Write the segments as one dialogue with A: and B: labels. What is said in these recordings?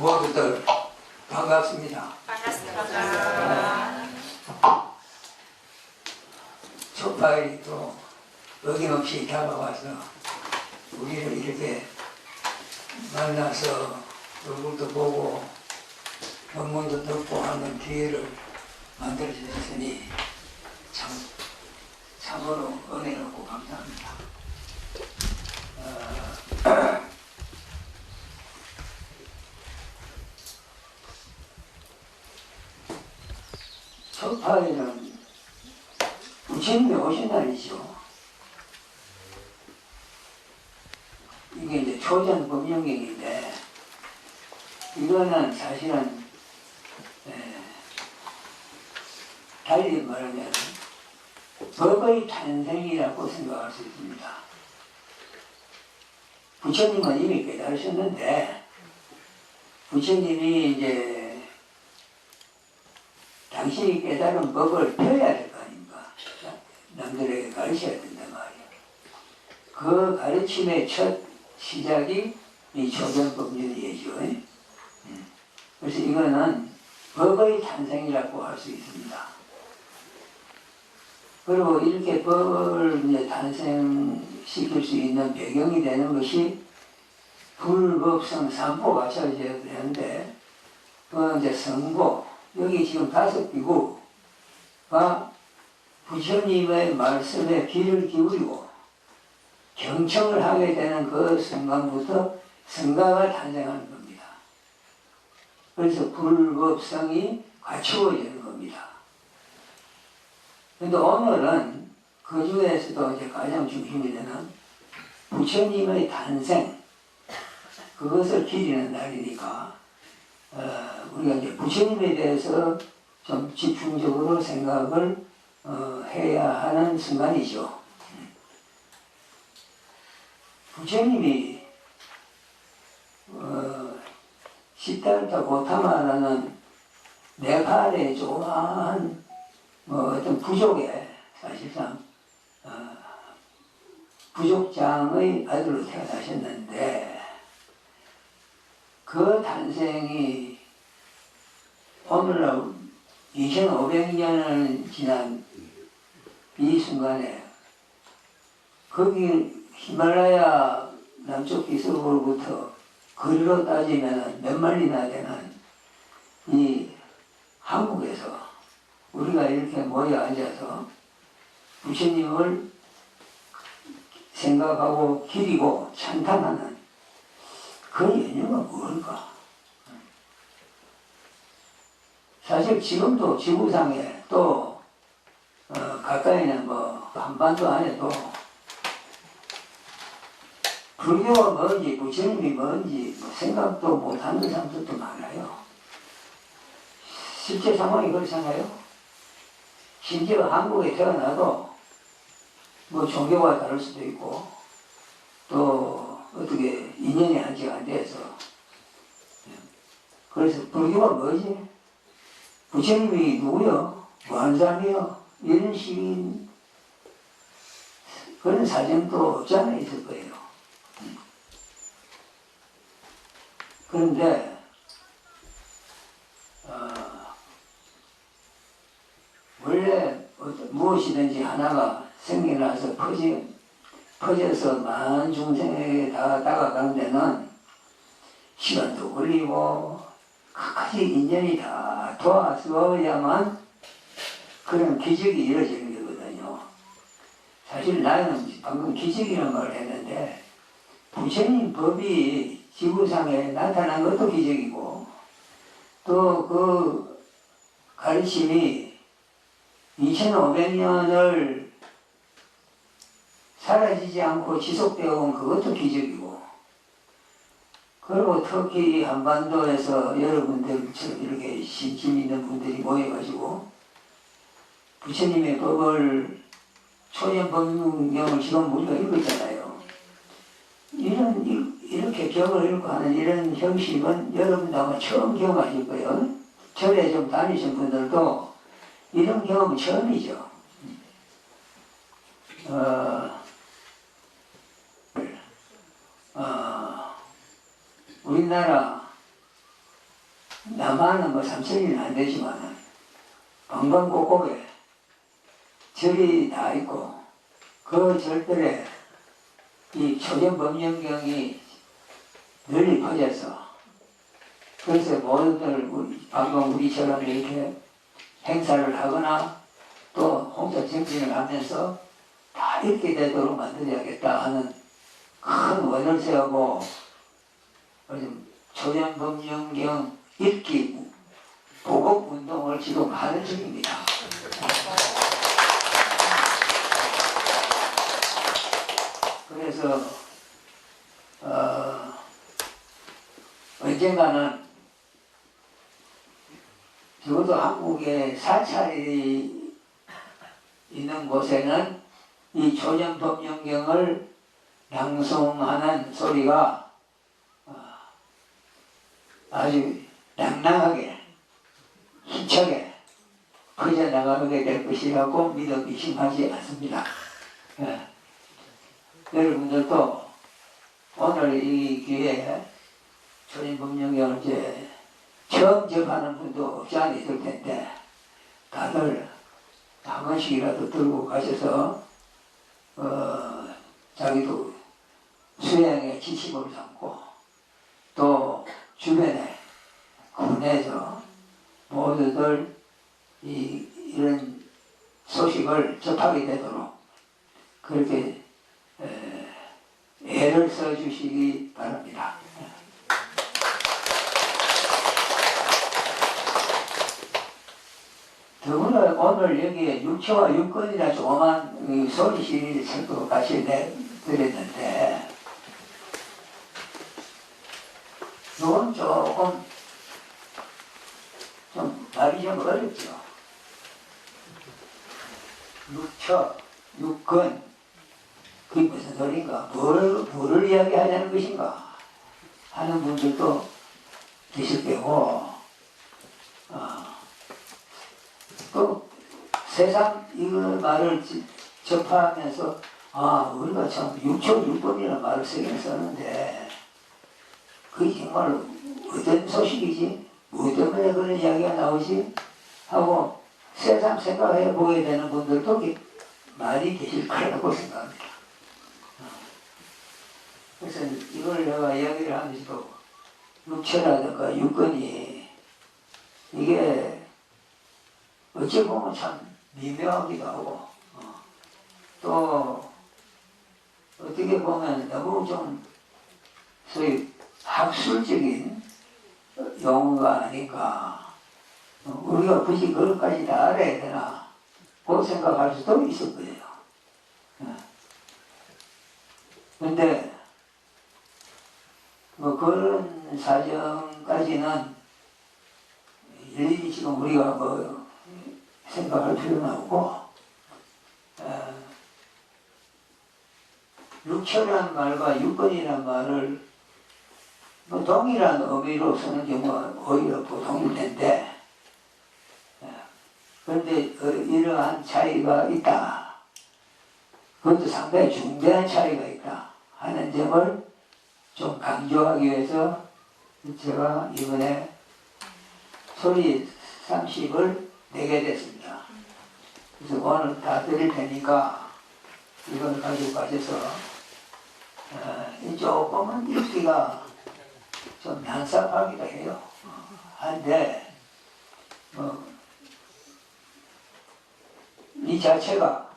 A: 부모님들 반갑습니다.
B: 반갑습니다.
A: 초파일이 또 어김없이 다가와서 우리를 이렇게 만나서 얼굴도 보고 법문도 듣고 하는 기회를 만들어 주셨으니 참으로 은혜롭고 감사합니다. 초파일은 부처님이 오신 날이죠. 이게 이제 초전 법령경인데 이거는 사실은 달리 말하면 법의 탄생이라고 생각할 수 있습니다. 부처님은 이미 깨달으셨는데 부처님이 이제 당신이 깨달은 법을 펴야 될 거 아닙니까? 남들에게 가르쳐야 된단 말이에요. 그 가르침의 첫 시작이 이 초전법령이죠. 그래서 이거는 법의 탄생이라고 할 수 있습니다. 그리고 이렇게 법을 이제 탄생시킬 수 있는 배경이 되는 것이 불법성 삼보가 찾아져야 되는데, 이제 성보, 여기 지금 5비구가 부처님의 말씀에 귀를 기울이고 경청을 하게 되는 그 순간부터 성가가 탄생하는 겁니다. 그래서 불법성이 갖추어지는 겁니다. 그런데 오늘은 그 중에서도 이제 가장 중심이 되는 부처님의 탄생, 그것을 기리는 날이니까 우리가 이제 부처님에 대해서 좀 집중적으로 생각을 해야 하는 순간이죠. 부처님이 시달타 고타마라는 네팔의 조그마한 어떤 부족의 사실상 부족장의 아들로 태어나셨는데 그 탄생이 오늘날 2500년을 지난 이 순간에 거기 히말라야 남쪽 기슭으로부터 거리로 따지면 몇 마리나 되는 이 한국에서 우리가 이렇게 모여 앉아서 부처님을 생각하고 기리고 찬탄하는 그 연유가 뭘까? 사실 지금도 지구상에 또 가까이는 한반도 안에도 불교가 뭔지 부처님이 뭔지 생각도 못하는 사람들도 많아요. 실제 상황이 그렇잖아요. 심지어 한국에 태어나도 종교가 다를 수도 있고 또 어떻게 인연이 아직 안 돼서 그래서 불교가 뭐지? 부처님이 누구요? 뭐하는 사람이요? 이런 식인 그런 사정도 없지 않아 있을 거예요. 그런데 원래 무엇이든지 하나가 생겨나서 퍼져서 많은 중생에게 다 다가가는 데는 시간도 걸리고 끝까지 인연이 다 도와서야만 그런 기적이 이루어지는 거거든요. 사실 나는 방금 기적이라는 말을 했는데 부처님 법이 지구상에 나타난 것도 기적이고 또 그 가르침이 2500년을 사라지지 않고 지속되어 온 그것도 기적이고 그리고 특히 한반도에서 여러분들처럼 이렇게 신심 있는 분들이 모여가지고 부처님의 법을 초연법문경을 지금 우리가 읽고 있잖아요. 이렇게 경을 읽고 하는 이런 형식은 여러분도 아마 처음 경험하실 거예요. 절에 좀 다니신 분들도 이런 경험은 처음이죠. 우리나라 남한은 뭐 3,000일은 안 되지만 방방곡곡에 절이 다 있고 그 절들에 이 초전법령경이 널리 퍼져서 그래서 모두들 방금 우리처럼 이렇게 행사를 하거나 또 혼자 정진을 하면서 다 읽게 되도록 만들어야겠다 하는 큰 원을 세우고 초전법령경 읽기 보급 운동을 지금 하는 중입니다. 그래서 언젠가는 적어도 한국의 사찰이 있는 곳에는 이 초전법령경을 낭송하는 소리가 아주 낭낭하게 힘차게 퍼져나가게 될 것이라고 믿어 의심하지 않습니다. 예. 여러분들도 오늘 이 기회에 초전법령경을 이제 처음 접하는 분도 없지 않아 있을 텐데 다들 한 권씩이라도 들고 가셔서 자기도 수행의 지침을 삼고 또 주변에 군에서 모두들 이런 소식을 접하게 되도록 그렇게 애를 써주시기 바랍니다. 더구나 오늘 여기에 육체와 육건이나 조그만 소리 책도 같이 내드렸는데 이건 조금 좀 말이 좀 어렵죠. 육처, 육건 그게 무슨 소리인가? 뭐를 이야기하자는 것인가? 하는 분들도 계실 거고 또 세상 이거 말을 접하면서 우리가 참 육처육건이라는 말을 쓰긴 썼는데 그게 정말 어떤 소식이지? 뭐 때문에 그런 이야기가 나오지? 하고 세상 생각해 보게 되는 분들도 많이 계실 거라고 생각합니다. 그래서 이걸 내가 이야기를 하면서도 육체라든가 육건이 이게 어찌 보면 참 미묘하기도 하고 또 어떻게 보면 너무 좀 소위 학술적인 용어가 아닌가 우리가 굳이 그것까지 다 알아야 되나 그 생각할 수도 있을 거예요. 근데 뭐 그런 사정까지는 일일이 지금 우리가 뭐 생각할 필요는 없고 육체란 말과 육건이란 말을 뭐 동일한 의미로 쓰는 경우가 오히려 보통일 텐데 그런데 이러한 차이가 있다. 그것도 상당히 중대한 차이가 있다 하는 점을 좀 강조하기 위해서 제가 이번에 소리 30을 내게 됐습니다. 그래서 오늘 다 드릴 테니까 이걸 가지고 가셔서 조금은 읽기가 좀 난삽하기도 해요. 한데 이 자체가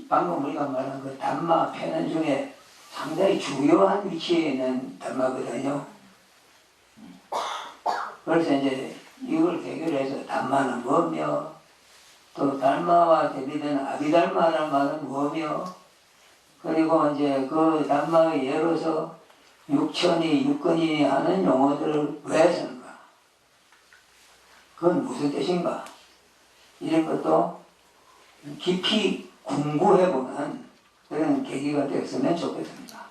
A: 방금 우리가 말한 그 담마 편은 중에 상당히 중요한 위치에 있는 담마거든요. 그래서 이제 이걸 계기로 해서 담마는 뭐며 또 달마와 대비되는 아비달마라는 말은 뭐며 그리고 이제 그 담마의 예로서 육천이 육건이 하는 용어들을 왜 쓰는가 그건 무슨 뜻인가 이런 것도 깊이 궁구해보는 그런 계기가 되었으면 좋겠습니다.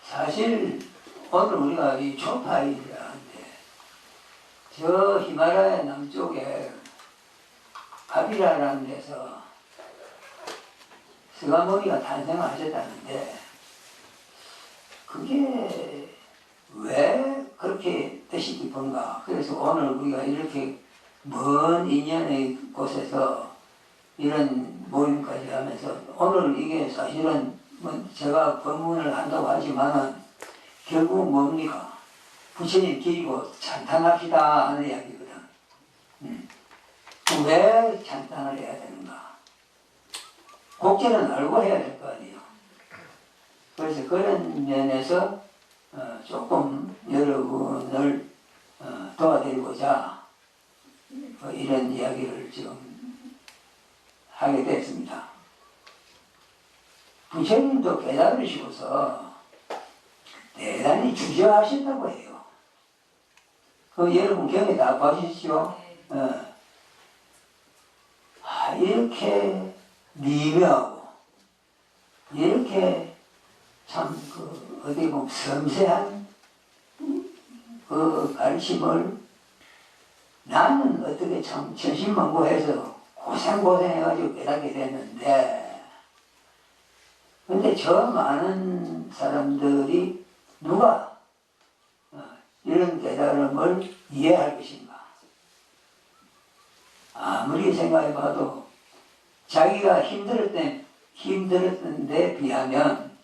A: 사실 오늘 우리가 이 초파이라는데 저 히말라야 남쪽에 가비라라는 데서 서가모니가 탄생하셨다는데 그게 왜 그렇게 뜻이 깊은가? 그래서 오늘 우리가 이렇게 먼 인연의 곳에서 이런 모임까지 하면서 오늘 이게 사실은 뭐 제가 법문을 한다고 하지만은 결국 뭡니까? 부처님 기리고 찬탄합시다 하는 이야기거든. 왜 찬탄을 해야 되는가? 곡절은 알고 해야 될 거 아니에요. 그래서 그런 면에서 조금 여러분을 도와드리고자 이런 이야기를 지금 하게 됐습니다. 부처님도 깨달으시고서 대단히 주저하셨다고 해요. 그 여러분 경에 다 보시죠. 이렇게 미묘하고 이렇게 참 어디 보면 섬세한 그 가르침을 나는 어떻게 참 천신만고해서 고생해가지고 깨닫게 됐는데, 근데 저 많은 사람들이 누가 이런 깨달음을 이해할 것인가? 아무리 생각해봐도 자기가 힘들었던 데 비하면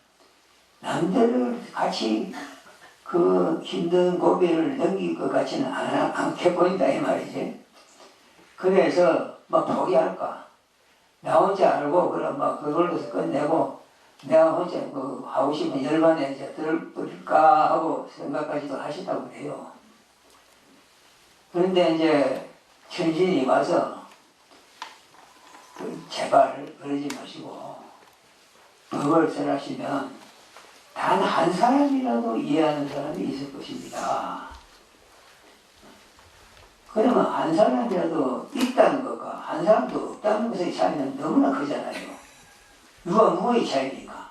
A: 남들을 같이 그 힘든 고비를 넘길 것 같지는 않게 보인다 이 말이지. 그래서 막 포기할까? 나 혼자 알고 그럼 막 그걸로서 끝내고 내가 혼자 그 하고 싶은 열반에 이제 들을까 하고 생각까지도 하시다고 그래요. 그런데 이제 천신이 와서 제발 그러지 마시고 법을 설하시면 단 한 사람이라도 이해하는 사람이 있을 것입니다. 그러면 한 사람이라도 있다는 것과 한 사람도 없다는 것의 차이는 너무나 크잖아요. 유와 무의 차이니까.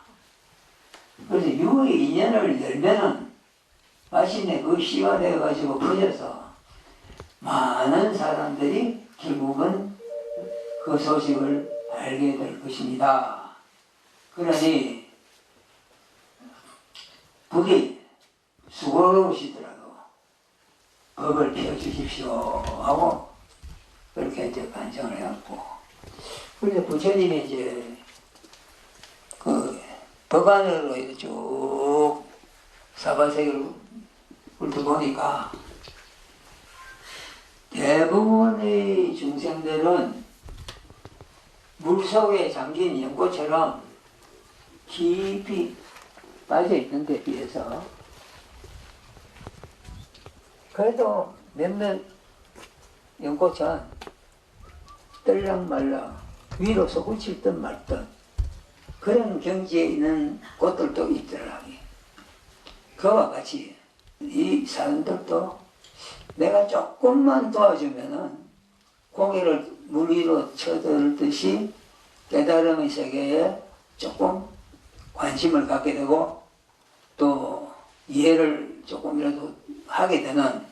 A: 그래서 유의 인연을 열면은 마침내 그 시가 되어가지고 퍼져서 많은 사람들이 결국은 그 소식을 알게 될 것입니다. 그러니 북이 수고로우시더라도 법을 펴주십시오 하고 그렇게 이제 간청을 해갖고, 그래서 부처님이 이제 그 법안으로 쭉 사바세계를 훑어보니까 대부분의 중생들은 물속에 잠긴 연꽃처럼 깊이 빠져있는 데 비해서 그래도 몇몇 연꽃은 떨락말락 위로 솟구칠 듯 말듯 그런 경지에 있는 꽃들도 있더라고요. 그와 같이 이 사람들도 내가 조금만 도와주면은 고개를 물 위로 쳐들듯이 깨달음의 세계에 조금 관심을 갖게 되고 또 이해를 조금이라도 하게 되는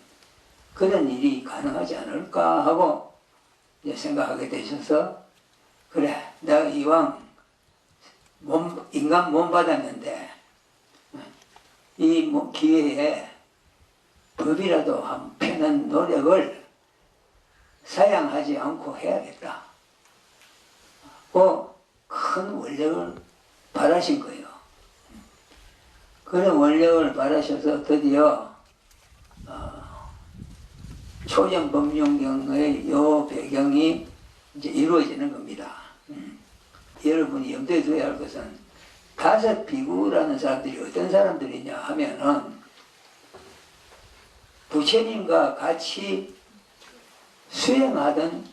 A: 그런 일이 가능하지 않을까 하고 이제 생각하게 되셔서, 그래 내가 이왕 인간 몸 받았는데 이 기회에 법이라도 한 펴는 노력을 사양하지 않고 해야겠다. 큰 원력을 바라신 거예요. 그런 원력을 바라셔서 드디어 초전법륜경의 요 배경이 이제 이루어지는 겁니다. 여러분이 염두에 둬야 할 것은 다섯 비구라는 사람들이 어떤 사람들이냐 하면은 부처님과 같이 수행하던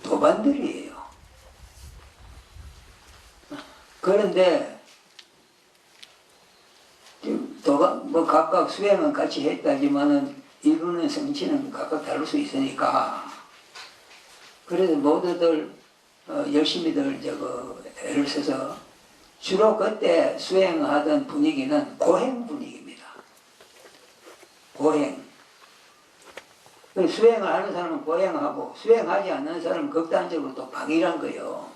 A: 도반들이에요. 그런데 뭐 각각 수행은 같이 했다지만은 이루는 성취는 각각 다를 수 있으니까, 그래서 모두들 열심히들 애를 써서 주로 그때 수행하던 분위기는 고행 분위기입니다. 고행. 수행을 하는 사람은 고행하고 수행하지 않는 사람은 극단적으로 또 방일한 거예요.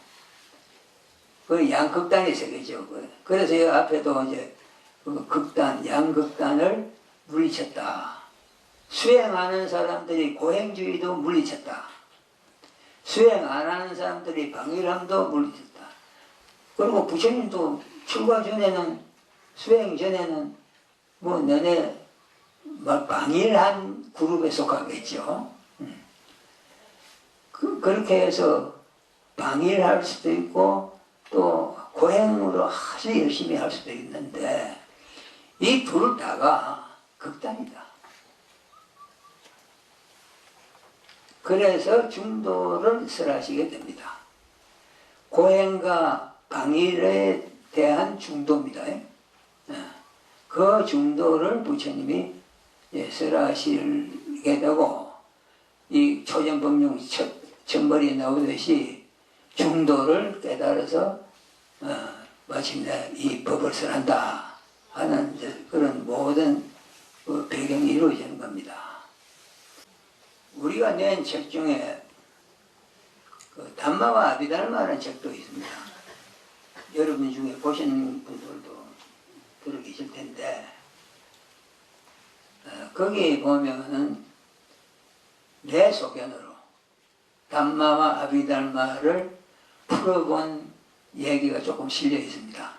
A: 그 양극단이 세 개죠. 그래서 이 앞에도 이제 그 극단, 양극단을 물리쳤다. 수행하는 사람들이 고행주의도 물리쳤다. 수행 안 하는 사람들이 방일함도 물리쳤다. 그리고 부처님도 출가 전에는, 수행 전에는 뭐 너네 방일한 그룹에 속하겠죠. 그렇게 해서 방일할 수도 있고 또 고행으로 아주 열심히 할 수도 있는데 이 둘 다가 극단이다. 그래서 중도를 설하시게 됩니다. 고행과 방일에 대한 중도입니다. 그 중도를 부처님이 설하시게 되고 이 초전법용 첫머리에 나오듯이 중도를 깨달아서 마침내 이 법을 설한다 하는 그런 모든 그 배경이 이루어지는 겁니다. 우리가 낸 책 중에 그 담마와 아비달마라는 책도 있습니다. 여러분 중에 보신 분들도 들어 계실 텐데 거기 보면은 내 소견으로 담마와 아비달마를 풀어본 얘기가 조금 실려 있습니다.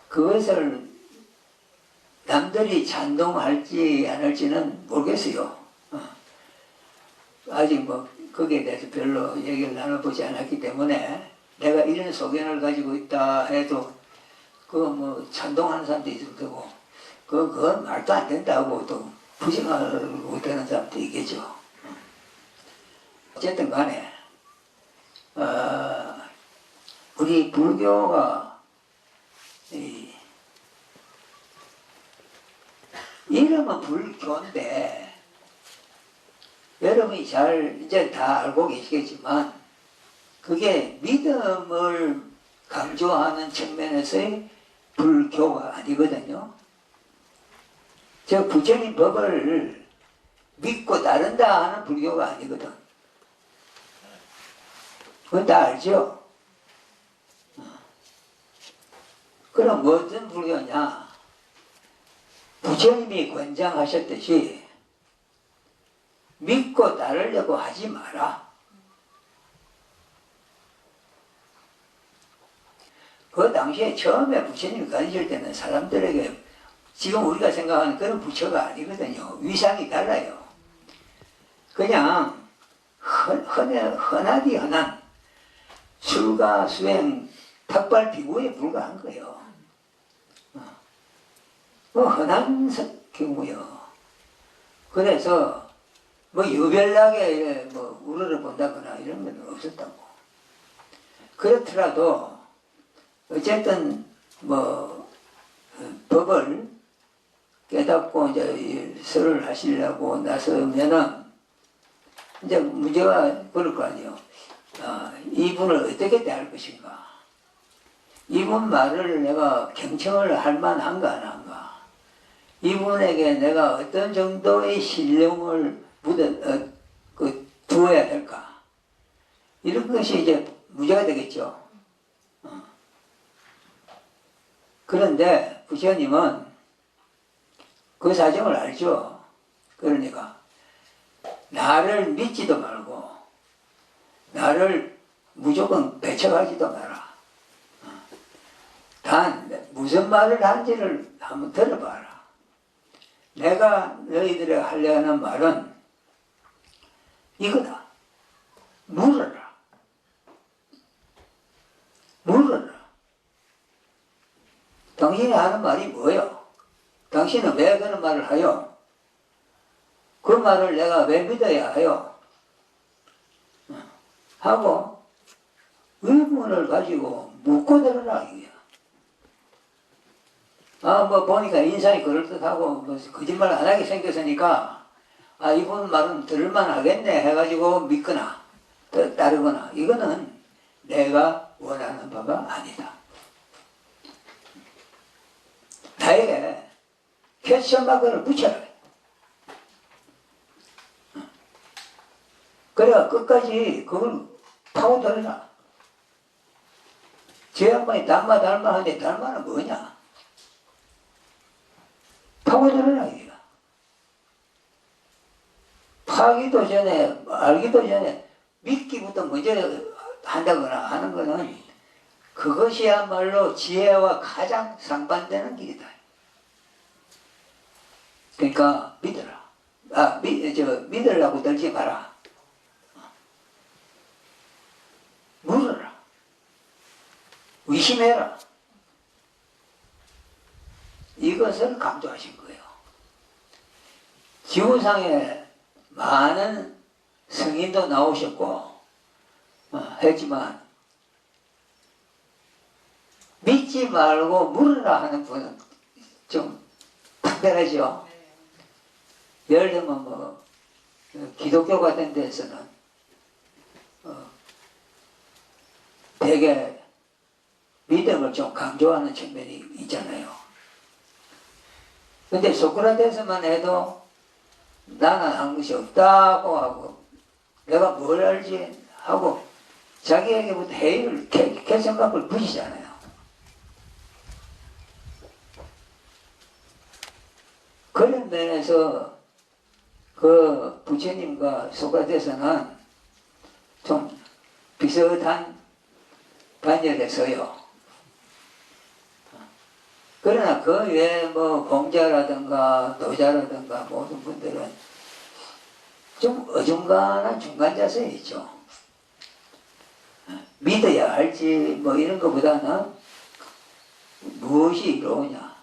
A: 그것을 남들이 찬동할지 안 할지는 모르겠어요. 아직 뭐 거기에 대해서 별로 얘기를 나눠보지 않았기 때문에 내가 이런 소견을 가지고 있다 해도 그거 뭐 찬동하는 사람도 있을 거고 그건 말도 안 된다고 또 부정하고 못하는 사람도 있겠죠. 어쨌든 간에 우리 불교가 이름은 불교인데 여러분이 잘 이제 다 알고 계시겠지만 그게 믿음을 강조하는 측면에서의 불교가 아니거든요. 저 부처님 법을 믿고 따른다 하는 불교가 아니거든. 그건 다 알죠? 그럼 무슨 불교냐? 부처님이 권장하셨듯이 믿고 따르려고 하지 마라. 그 당시에 처음에 부처님이 가르칠 때는 사람들에게 지금 우리가 생각하는 그런 부처가 아니거든요. 위상이 달라요. 그냥 흔하디 흔한 출가 수행 탁발 비구에 불과한 거예요. 뭐 흔한 경우요. 그래서 뭐 유별나게 뭐 우러러 본다거나 이런 건 없었다고. 그렇더라도 어쨌든 뭐 법을 깨닫고 이제 설을 하시려고 나서면은 이제 문제가 그럴 거 아니에요. 이분을 어떻게 대할 것인가? 이분 말을 내가 경청을 할 만한가 안 한가? 이분에게 내가 어떤 정도의 신령을 두어야 될까? 이런 것이 이제 문제가 되겠죠. 그런데 부처님은 그 사정을 알죠. 그러니까 나를 믿지도 말고 나를 무조건 배척하지도 마라. 단 무슨 말을 하는지를 한번 들어봐라. 내가 너희들에게 하려는 말은 이거다. 물어라. 물어라. 당신이 하는 말이 뭐예요? 당신은 왜 그런 말을 하요? 그 말을 내가 왜 믿어야 하요? 하고 의문을 가지고 묻고 들어라 이거야. 뭐 보니까 인상이 그럴듯하고 뭐 거짓말 안 하게 생겼으니까 이분 말은 들을만 하겠네 해가지고 믿거나 따르거나 이거는 내가 원하는 바가 아니다. 나에게 퀘스천 마크를 붙여라. 그래야 끝까지 그걸 파고들어라. 저 양반이 달마 하는데 달마는 뭐냐? 파고들어라 이거. 파기도 전에 알기도 전에 믿기부터 먼저 한다거나 하는 거는 그것이야말로 지혜와 가장 상반되는 길이다. 그러니까 믿어라. 믿으려고 들지 마라. 물어라. 의심해라. 이것을 강조하신 거예요. 지구상에 많은 성인도 나오셨고 했지만 믿지 말고 물으라 하는 분은 좀 특별하죠. 예를 들면 뭐 기독교 같은 데서는 되게 믿음을 좀 강조하는 측면이 있잖아요. 근데 소크라테스만 해도 나는 한 것이 없다고 하고 내가 뭘 알지 하고 자기에게부터 회의를 개선각을 부시잖아요. 그런 면에서 그 부처님과 소크라테스는 좀 비슷한 반열에 서요. 그러나 그 외에 뭐 공자라든가 도자라든가 모든 분들은 좀 어중간한 중간 자세에 있죠. 믿어야 할지 뭐 이런 것보다는 무엇이 이로우냐,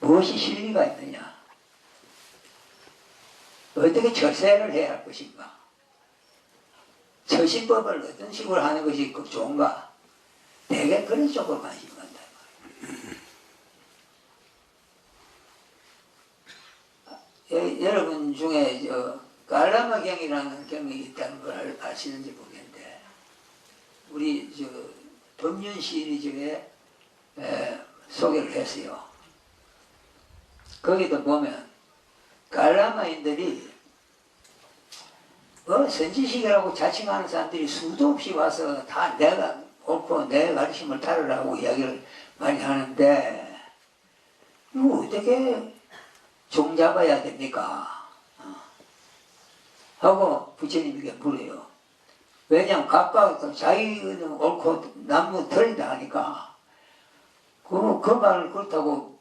A: 무엇이 실리가 있느냐, 어떻게 처세를 해야 할 것인가, 처신법을 어떤 식으로 하는 것이 좋은가, 대개 그런 쪽으로 관심이 간다. 여러분 중에 깔라마경이라는 경이 있다는 걸 아시는지 모르겠는데, 우리 법륜 시리즈에 소개를 했어요. 거기도 보면 깔라마인들이 선지식이라고 자칭하는 사람들이 수도 없이 와서 다 내가 옳고 내 가르침을 따르라고 이야기를 많이 하는데, 이거 어떻게 종 잡아야 됩니까? 하고 부처님에게 물어요. 왜냐하면 각각 자기는 옳고 남은 틀리다 하니까 그 말을 그렇다고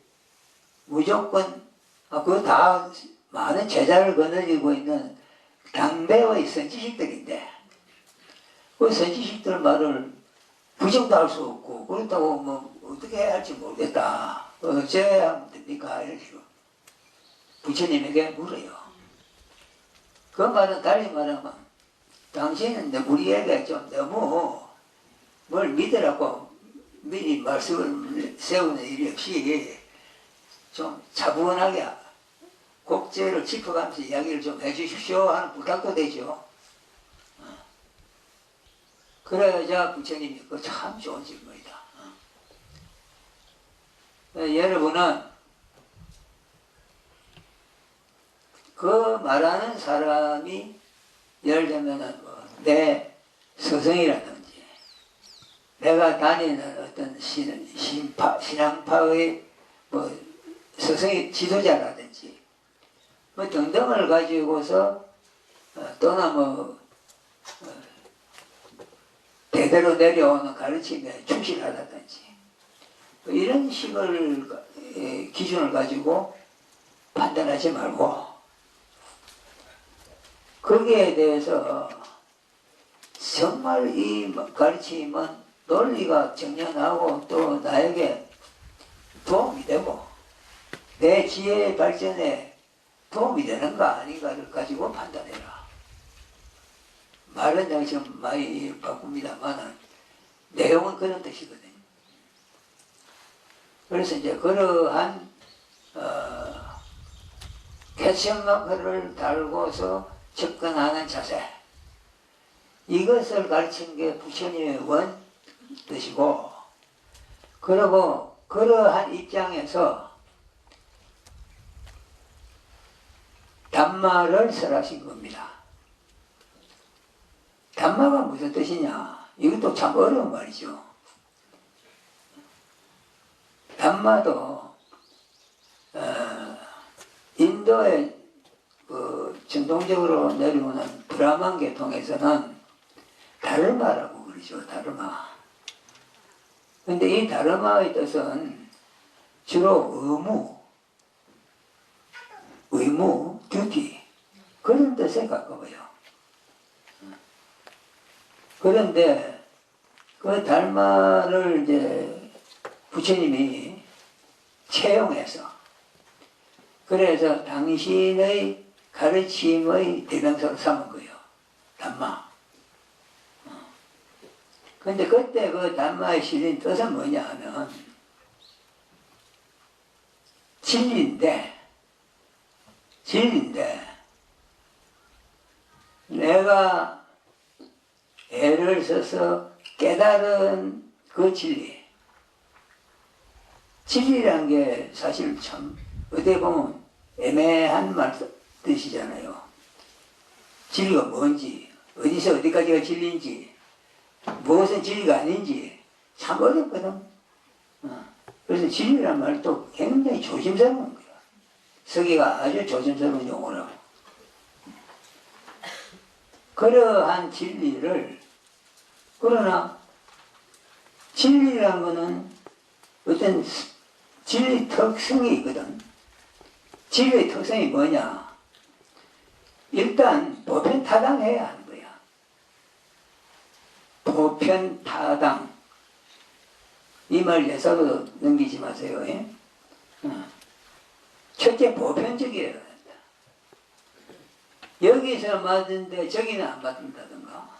A: 무조건 그 다 많은 제자를 거느리고 있는 당대의 선지식들인데 그 선지식들 말을 부정도 할 수 없고 그렇다고 뭐 어떻게 해야 할지 모르겠다. 어째야 하면 됩니까? 이런 식으로 부처님에게 물어요. 그 말은 달리 말하면 당신은 우리에게 좀 너무 뭘 믿으라고 미리 말씀을 세우는 일이 없이 좀 차분하게 곡제를 짚어가면서 이야기를 좀 해주십시오 하는 부탁도 되죠. 그래야 부처님이 그거 참 좋은 질문이다. 여러분은 그 말하는 사람이 예를 들면은 내 스승이라든지 내가 다니는 어떤 신앙파의 뭐 스승의 지도자라든지 뭐 등등을 가지고서 또는 뭐 대대로 내려오는 가르침에 충실하다든지 뭐 이런 식을 기준을 가지고 판단하지 말고 거기에 대해서 정말 이 가르침은 논리가 정연하고 또 나에게 도움이 되고 내 지혜의 발전에 도움이 되는가 아닌가를 가지고 판단해라. 말은 내가 지금 많이 바꿉니다만 내용은 그런 뜻이거든요. 그래서 이제 그러한 개천마크를 달고서 접근하는 자세, 이것을 가르친 게 부처님의 원 뜻이고, 그리고 그러한 입장에서 담마를 설하신 겁니다. 담마가 무슨 뜻이냐? 이것도 참 어려운 말이죠. 담마도 인도의 전통적으로 내려오는 브라만 계통에서는 다르마라고 그러죠. 다르마. 근데 이 다르마의 뜻은 주로 의무, 듀티 그런 뜻에 가까워요. 그런데 그 달마를 이제 부처님이 채용해서 그래서 당신의 가르침의 대명사로 삼은 거예요. 담마. 근데 그때 그 담마에 실린 뜻은 뭐냐 하면 진리인데 내가 애를 써서 깨달은 그 진리란 게 사실 참 어떻게 보면 애매한 뜻이잖아요. 진리가 뭔지, 어디서 어디까지가 진리인지, 무엇은 진리가 아닌지 참 어렵거든. 그래서 진리란 말도 굉장히 조심스러운 거야. 서기가 아주 조심스러운 용어라고. 그러한 진리를, 그러나 진리란 거는 어떤 진리 특성이 있거든. 진리의 특성이 뭐냐? 일단 보편타당해야 하는 거야. 보편타당. 이 말 예사로 넘기지 마세요. 예? 첫째 보편적이어야 된다. 여기서 맞는데 저기는 안 맞는다든가,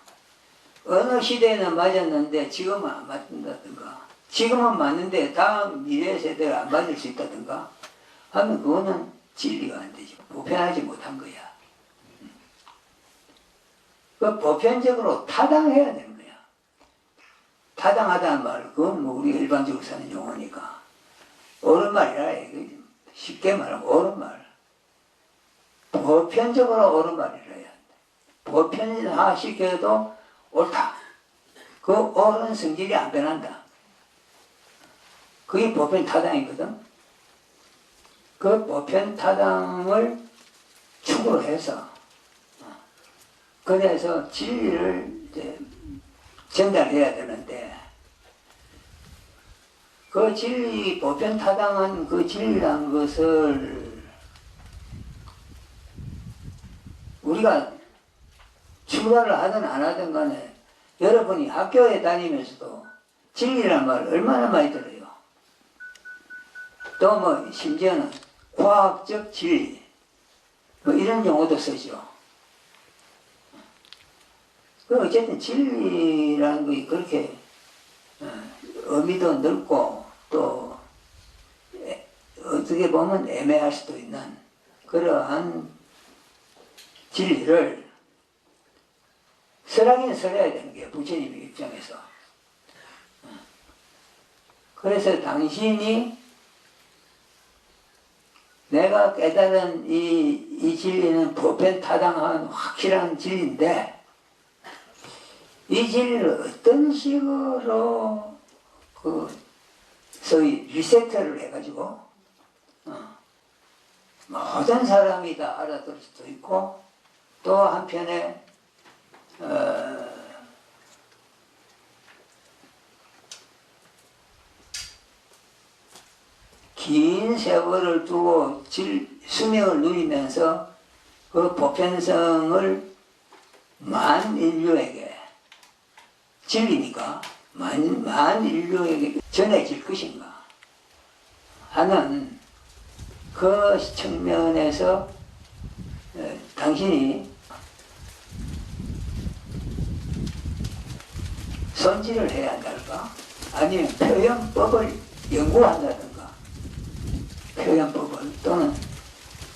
A: 어느 시대에는 맞았는데 지금은 안 맞는다든가, 지금은 맞는데 다음 미래 세대가 안 맞을 수 있다든가 하면 그거는 진리가 안 되죠. 보편하지 못한 거야. 그 보편적으로 타당해야 되는 거야. 타당하다는 말, 그건 뭐 우리가 일반적으로 쓰는 용어니까 옳은 말이라 해. 쉽게 말하면 옳은 말. 보편적으로 옳은 말이라 해야 돼. 보편화시켜도 옳다. 그 옳은 성질이 안 변한다. 그게 보편타당이거든. 그 보편타당을 축으로 해서 그래서 진리를 이제 전달해야 되는데, 그 진리, 보편타당한 그 진리란 것을 우리가 출가를 하든 안 하든 간에 여러분이 학교에 다니면서도 진리란 말 얼마나 많이 들어요. 또 뭐 심지어는 과학적 진리 뭐 이런 용어도 쓰죠. 그 어쨌든 진리라는 게 그렇게 의미도 넓고 또 어떻게 보면 애매할 수도 있는 그러한 진리를 설하긴 설해야 되는 게 부처님의 입장에서. 그래서 당신이 내가 깨달은 이 진리는 보편타당한 확실한 진리인데, 이 진리를 어떤 식으로 소위 리세트를 해가지고 모든 사람이 다 알아들 수도 있고, 또 한편에 긴 세월을 두고 수명을 누리면서 그 보편성을 만 인류에게, 진리니까 만 인류에게 전해질 것인가 하는 그 측면에서 당신이 손질을 해야 한달까? 아니면 표현법을 연구한다든가, 표현법을 또는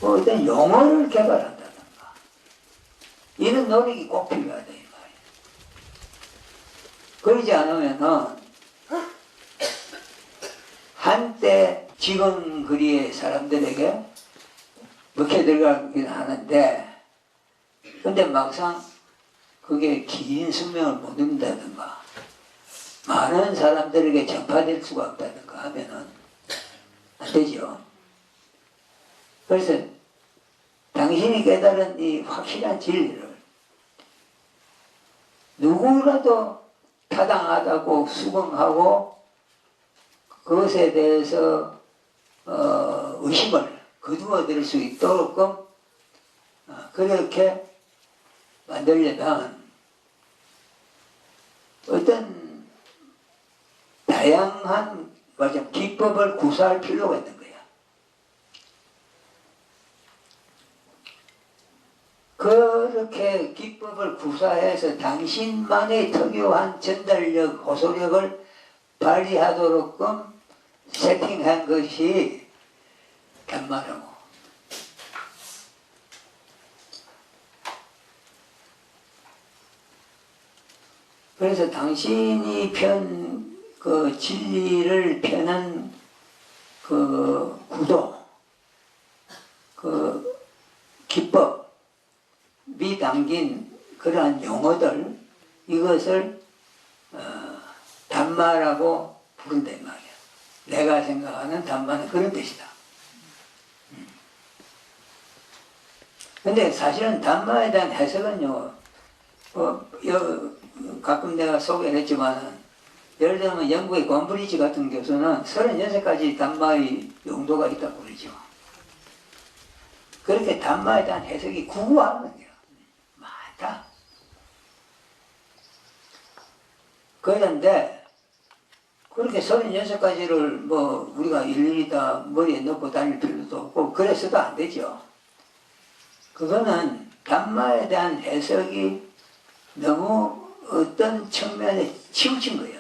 A: 뭐 어떤 용어를 개발한다든가, 이런 노력이 꼭 필요하다 이 말이에요. 그러지 않으면은 한때 지금 거리의 사람들에게 먹혀 들어가긴 하는데, 근데 막상 그게 긴 수명을 못 누린다든가 많은 사람들에게 전파될 수가 없다든가 하면은 안 되죠. 그래서 당신이 깨달은 이 확실한 진리를 누구라도 타당하다고 수긍하고 그것에 대해서 의심을 거두어들일 수 있도록끔 그렇게 만들려면 어떤 다양한 기법을 구사할 필요가 있는 거야. 그렇게 기법을 구사해서 당신만의 특유한 전달력, 호소력을 발휘하도록끔 세팅한 것이 단마라고. 그래서 당신이 그 진리를 펴는 그 구도, 그 기법이 담긴 그러한 용어들, 이것을 단마라고 부른단 말이야. 내가 생각하는 단마는 그런 뜻이다. 근데 사실은 단마에 대한 해석은요, 가끔 내가 소개를 했지만은, 예를 들면 영국의 권브리지 같은 교수는 36가지 단마의 용도가 있다고 그러죠. 그렇게 단마에 대한 해석이 구구하거든요. 많다. 그런데 그렇게 36가지를 뭐 우리가 일일이 다 머리에 넣고 다닐 필요도 없고 그래서도 안 되죠. 그거는 단마에 대한 해석이 너무 어떤 측면에 치우친 거야.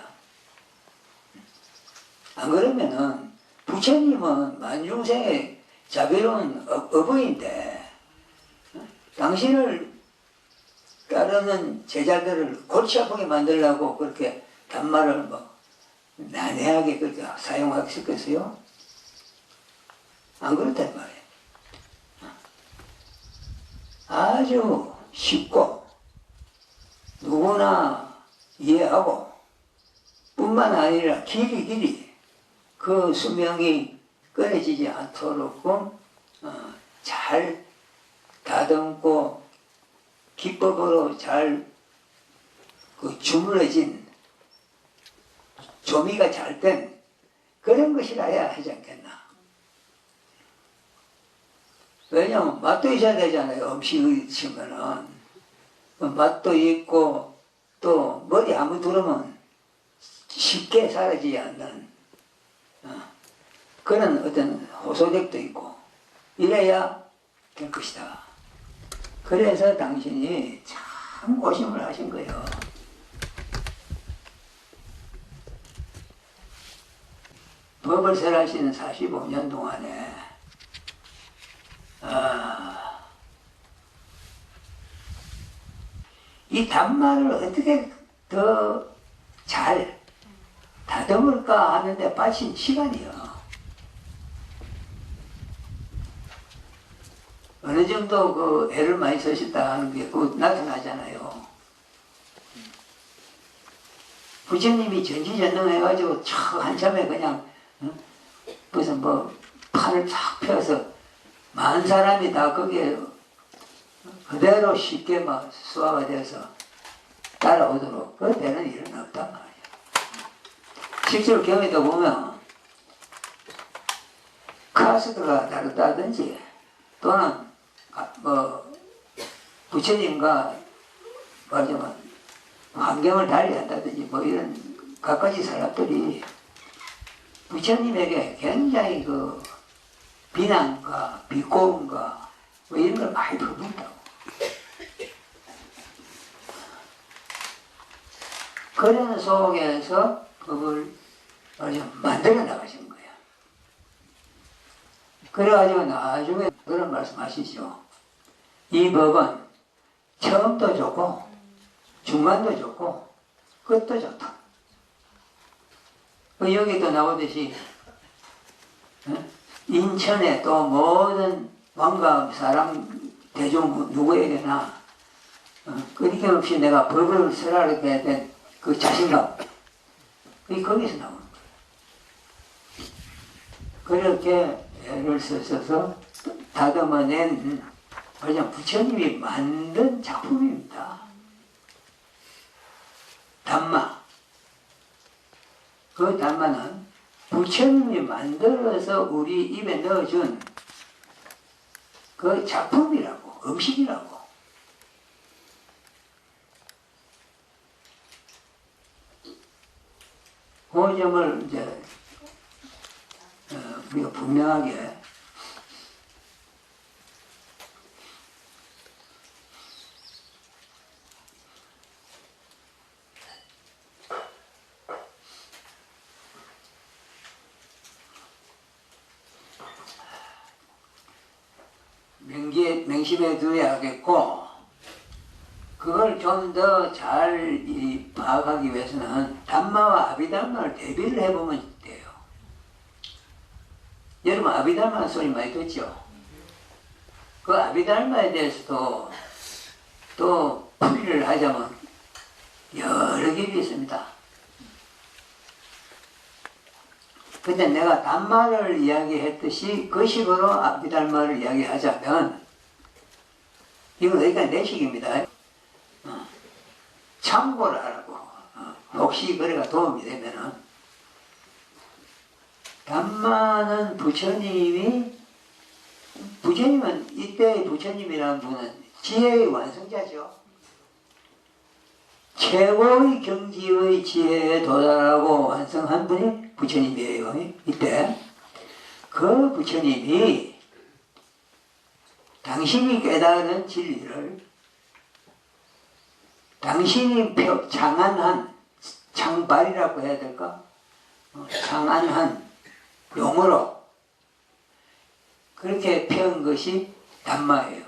A: 안 그러면은 부처님은 만중생의 자비로운 어부인데 당신을 따르는 제자들을 골치 아프게 만들려고 그렇게 단말을 뭐 난해하게 그렇게 사용하겠어요? 안 그렇단 말이에요. 아주 쉽고 누구나 이해하고 뿐만 아니라 길이 그 수명이 끊어지지 않도록 잘 다듬고 기법으로 잘 주물러진 조미가 잘 된 그런 것이라야 하지 않겠나. 왜냐하면 맛도 있어야 되잖아요. 음식을 치면은 맛도 있고 또 머리 한번 두르면 쉽게 사라지지 않는 그런 어떤 호소력도 있고 이래야 될 것이다. 그래서 당신이 참 고심을 하신 거예요. 법을 설하시는 45년 동안에 이 단말을 어떻게 더 잘 다듬을까 하는데 빠진 시간이요. 어느 정도 그 애를 많이 쓰셨다 하는 게 그 나타나잖아요. 부처님이 전지전능해가지고 한참에 그냥 무슨 뭐 판을 탁 펴서 많은 사람이 다 거기에 그대로 쉽게 막 수화가 돼서 따라오도록 그 되는 일은 없단 말이야. 실제로 경에도 보면 카스트가 다르다든지 또는 뭐 부처님과 말하자면 환경을 달리한다든지 뭐 이런 갖가지 사람들이 부처님에게 굉장히 그 비난과 비꼬음과 뭐 이런 걸 많이 퍼붓다고. 그런 속에서 법을 만들어 나가신 거야. 그래가지고 나중에 그런 말씀 하시죠. 이 법은 처음도 좋고 중간도 좋고 끝도 좋다. 여기도 나오듯이 인천에 또 모든 왕과 사람 대중 누구에게나 끊임없이 내가 법을 설하게 된 그 자신감 그게 거기서 나오는 거예요. 그렇게 애를 써서 다듬어낸 그냥 부처님이 만든 작품입니다. 담마. 그 담마는 부처님이 만들어서 우리 입에 넣어준 그 작품이라고, 음식이라고. 그 점을 이제 우리가 분명하게 명심해 두어야겠고, 그걸 좀 더 잘 파악하기 위해서는 담마와 아비담마를 대비를 해보면 돼요. 여러분 아비담마 소리 많이 듣죠? 그 아비담마에 대해서도 또 풀이를 하자면 여러 길이 있습니다. 근데 내가 담마를 이야기했듯이 그 식으로 아비담마를 이야기하자면 이건 여기까지 내 식입니다. 참고를 하라고. 혹시 그래가 도움이 되면은 담마는 부처님은 이때의 부처님이라는 분은 지혜의 완성자죠. 최고의 경지의 지혜에 도달하고 완성한 분이 부처님이에요. 이때 그 부처님이 당신이 깨달은 진리를 당신이 장안한, 장발이라고 해야 될까? 장안한 용어로 그렇게 표현 것이 담마예요.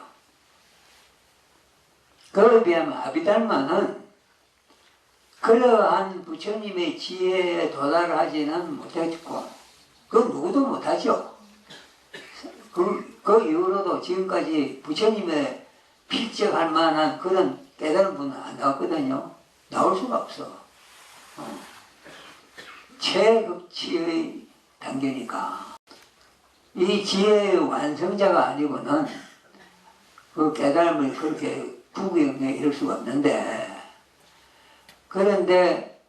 A: 그에 비하면 아비달마는 그러한 부처님의 지혜에 도달하지는 못했고, 그건 누구도 못하죠. 그 이후로도 지금까지 부처님의 필적할 만한 그런 깨달은 분은 안 나왔거든요. 나올 수가 없어. 최극치의 단계니까. 이 지혜의 완성자가 아니고는 그 깨달음을 그렇게 부구형에 이룰 수가 없는데, 그런데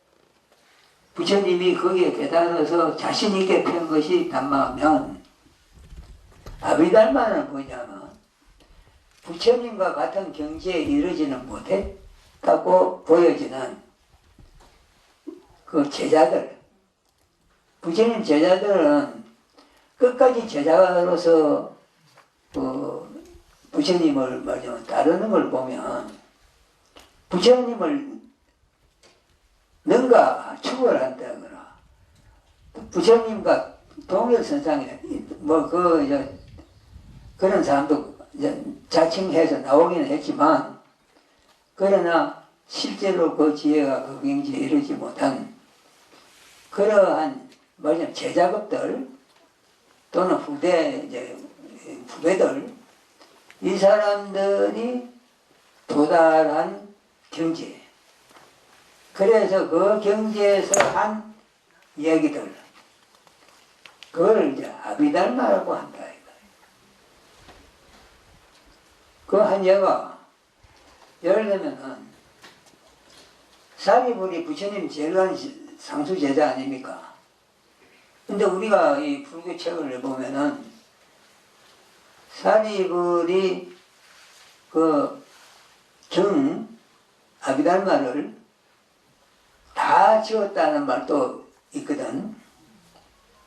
A: 부처님이 거기에 깨달아서 자신있게 편 것이 담마면, 아비달마는 뭐냐면 부처님과 같은 경지에 이르지는 못했다고 보여지는 그 제자들, 부처님 제자들은 끝까지 제자로서 부처님을 말하자면 따르는 걸 보면 부처님을 능가 추월한다거나 부처님과 동일선상에 그런 사람도 자칭해서 나오기는 했지만, 그러나 실제로 그 지혜가 그 경지에 이르지 못한 그러한 말하자면 제자급들 또는 후배들, 이 사람들이 도달한 경지, 그래서 그 경지에서 한 얘기들, 그걸 이제 아비달마라고 한다. 그 한 예가, 예를 들면은 사리불이 부처님 제일 한 상수 제자 아닙니까? 근데 우리가 이 불교 책을 보면은 사리불이 그 아비달마를 다 지었다는 말도 있거든.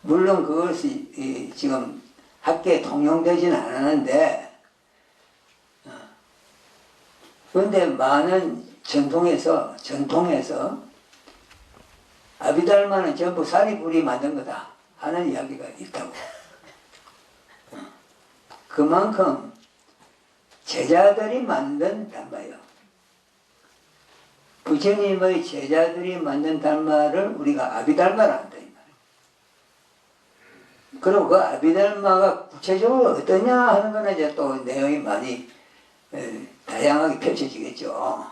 A: 물론 그것이 지금 학계에 통용되지는 않았는데, 그런데 많은 전통에서 아비달마는 전부 사리불이 만든 거다 하는 이야기가 있다고. 그만큼 제자들이 만든 담마예요. 부처님의 제자들이 만든 담마를 우리가 아비달마라 한다. 그리고 그 아비달마가 구체적으로 어떠냐 하는 거는 이제 또 내용이 많이 다양하게 펼쳐지겠죠.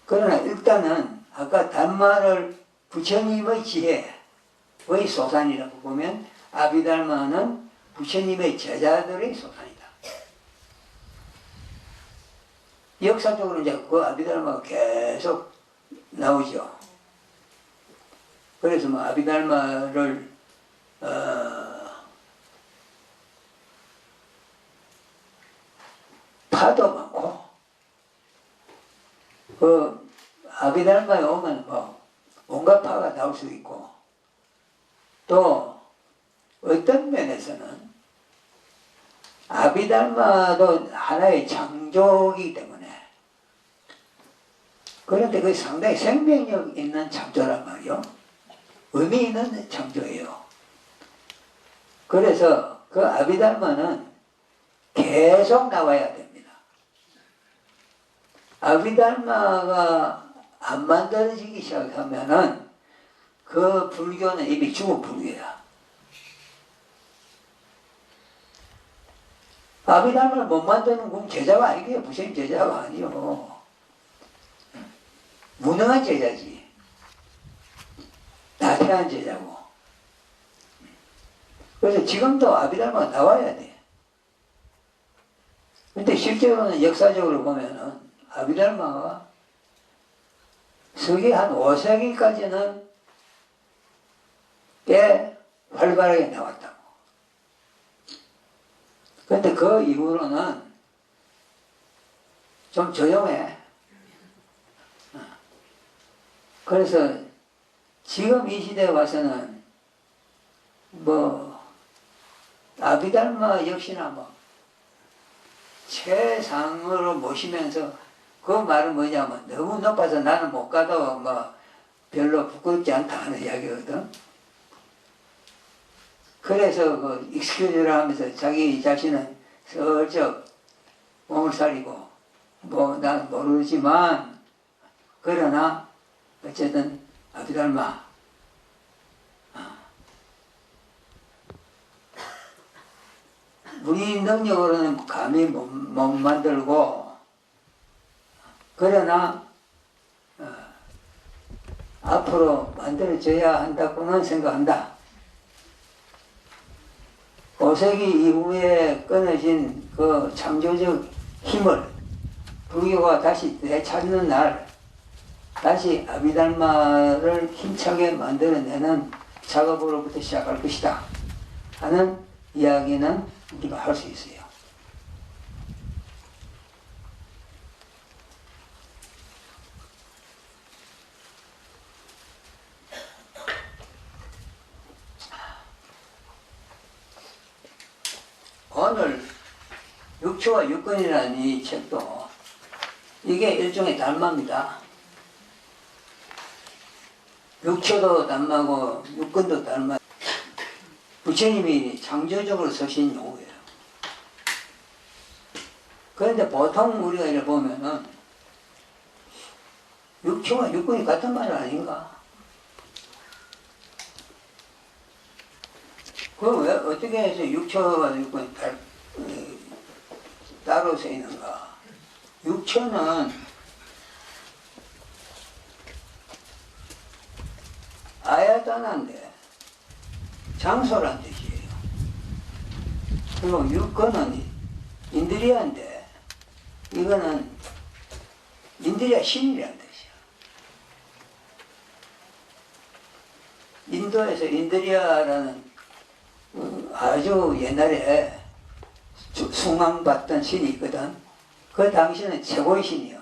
A: 그러나 일단은 아까 담마를 부처님의 지혜의 소산이라고 보면 아비달마는 부처님의 제자들의 소산이다. 역사적으로 이제 그 아비달마가 계속 나오죠. 그래서 뭐 아비달마를 파도 많고, 그 아비달마에 오면 뭐 온갖 파가 나올 수 있고, 또 어떤 면에서는 아비달마도 하나의 창조이기 때문에, 그런데 그게 상당히 생명력 있는 창조란 말이요. 의미 있는 창조예요. 그래서 그 아비달마는 계속 나와야 됩니다. 아비달마가 안 만들어지기 시작하면은 그 불교는 이미 죽은 불교야. 아비달마를 못 만드는 건 제자가 아니에요. 부처님 제자가 아니요. 무능한 제자지. 나태한 제자고. 그래서 지금도 아비달마가 나와야 돼. 근데 실제로는 역사적으로 보면은 아비달마가 서기 한 5세기까지는 꽤 활발하게 나왔다고. 근데 그 이후로는 좀 조용해. 그래서 지금 이 시대에 와서는 뭐 아비달마 역시나 뭐 최상으로 모시면서, 그 말은 뭐냐면 너무 높아서 나는 못 가도 뭐 별로 부끄럽지 않다 하는 이야기거든. 그래서 그 익스큐즈를 하면서 자기 자신은 슬쩍 몸을 사리고 뭐 난 모르지만, 그러나 어쨌든 아비달마 우리 능력으로는 감히 못 만들고, 그러나 앞으로 만들어져야 한다고는 생각한다. 5세기 이후에 끊어진 그 창조적 힘을 불교가 다시 되찾는 날, 다시 아비달마를 힘차게 만들어내는 작업으로부터 시작할 것이다 하는 이야기는 우리가 할 수 있어요. 오늘 육초와 육근이라는 이 책도 이게 일종의 달마입니다. 육초도 달마고 육근도 달마. 부처님이 창조적으로 쓰신 용어예요. 그런데 보통 우리가 이래 보면은 육초와 육근이 같은 말 아닌가? 그럼 왜 어떻게 해서 육초와 육근이 따로 서 있는가? 육초는 아야다나인데 장소란 뜻이에요. 그리고 육근은 인드리아인데 이거는 인드리아 신이라는 뜻이야. 인도에서 인드리아라는 아주 옛날에 숭앙받던 신이 있거든. 그 당시는 최고의 신이요.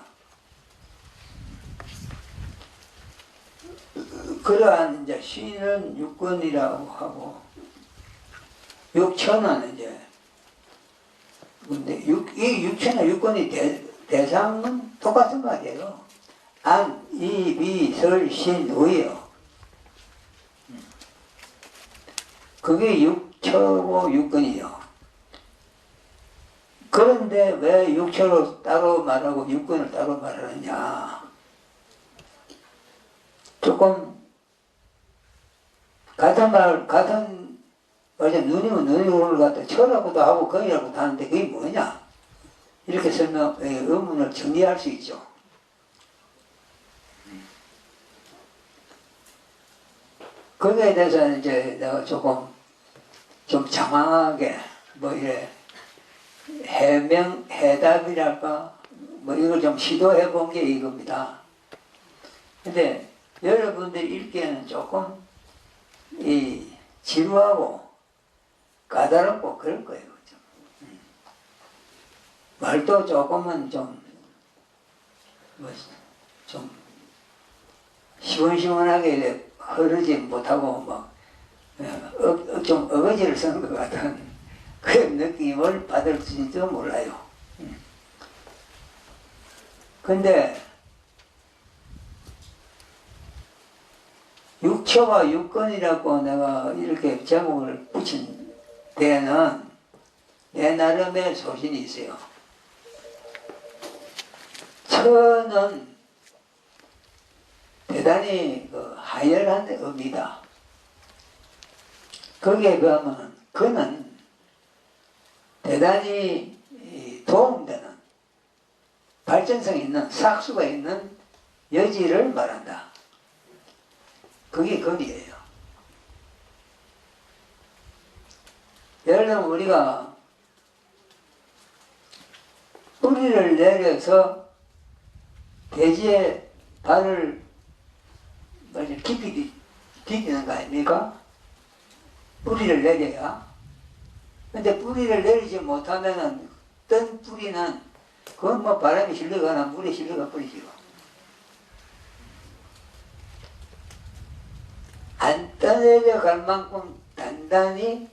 A: 그러한 이제 신은 육근이라고 하고, 육천은 이제, 근데 이 육천과 육근이 대상은 똑같은 말이에요. 안, 이, 비, 설, 신, 의요. 그게 육처고 육근이요. 그런데 왜 육처로 따로 말하고 육근을 따로 말하느냐. 조금 같은 어제 눈이면 눈으로 갖다 쳐라고도 하고 거이라고도 하는데 그게 뭐냐? 이렇게 의문을 정리할 수 있죠. 거기에 대해서는 이제 내가 조금 좀 장황하게 뭐 이래 해답이랄까 뭐 이걸 좀 시도해 본 게 이겁니다. 근데 여러분들이 읽기에는 조금 이 지루하고 까다롭고 그럴 거예요. 좀. 말도 조금은 좀 시원시원하게 흐르지 못하고 좀 어거지를 쓰는 것 같은 그런 느낌을 받을지도 몰라요. 근데 육처와 육건이라고 내가 이렇게 제목을 붙인 데에는 내 나름의 소신이 있어요. 처는 대단히 하열한 의미다. 거기에 비하면 그는 대단히 도움되는 발전성 있는 삭수가 있는 여지를 말한다. 그게 거기에요. 예를 들면 우리가 뿌리를 내려서 대지에 발을 깊이 디디는 거 아닙니까? 뿌리를 내려야. 근데 뿌리를 내리지 못하면은 뜬 뿌리는 그건 뭐 바람이 실려가나 물에 실려가 뿌리지요. 안 떠내려 갈 만큼 단단히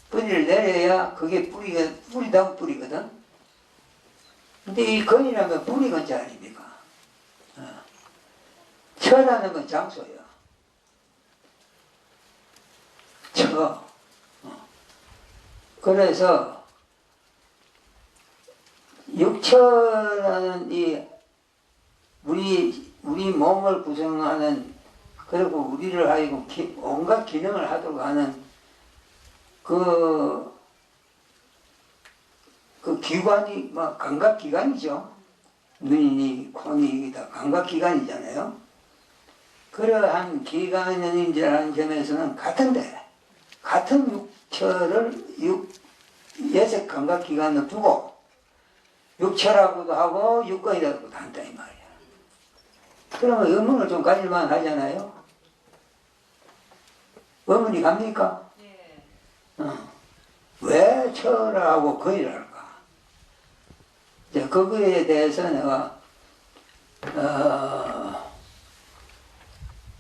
A: 뿌리를 내려야 그게 뿌리다운 뿌리거든. 근데 이 건이라면 뿌리 건자 아닙니까? 처라는 건 장소예요. 처. 그래서 육처라는 이 우리 몸을 구성하는 그리고 우리를 하여금 온갖 기능을 하도록 하는 그 기관이 감각기관이죠. 눈이니 코니 다 감각기관이잖아요. 그러한 기관인이라는 점에서는 같은데 같은 육처를 예색 감각기관을 두고 육처라고도 하고 육건이라고도 한다 이 말이야. 그러면 의문을 좀 가질만 하잖아요. 의문이 갑니까?
B: 네.
A: 왜 처라고 건이라 할까? 이제 그거에 대해서 내가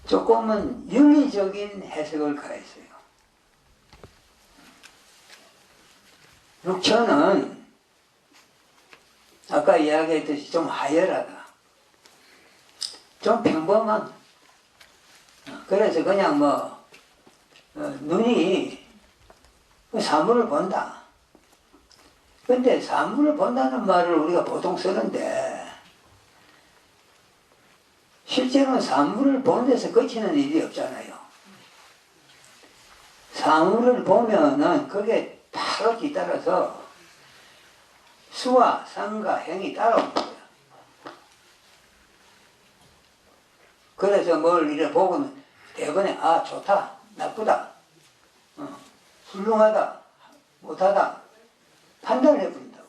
A: 조금은 윤리적인 해석을 가했어요. 육처는 아까 이야기했듯이 좀 하열하다. 좀 평범한. 그래서 그냥 눈이 사물을 본다. 근데 사물을 본다는 말을 우리가 보통 쓰는데 실제로는 사물을 보는 데서 그치는 일이 없잖아요. 사물을 보면은 그게 바로 뒤따라서 수와 상과 행이 따라오는 거예요. 그래서 뭘 이래 보고는 대번에 좋다, 나쁘다, 훌륭하다, 못하다 판단을 해버린다고.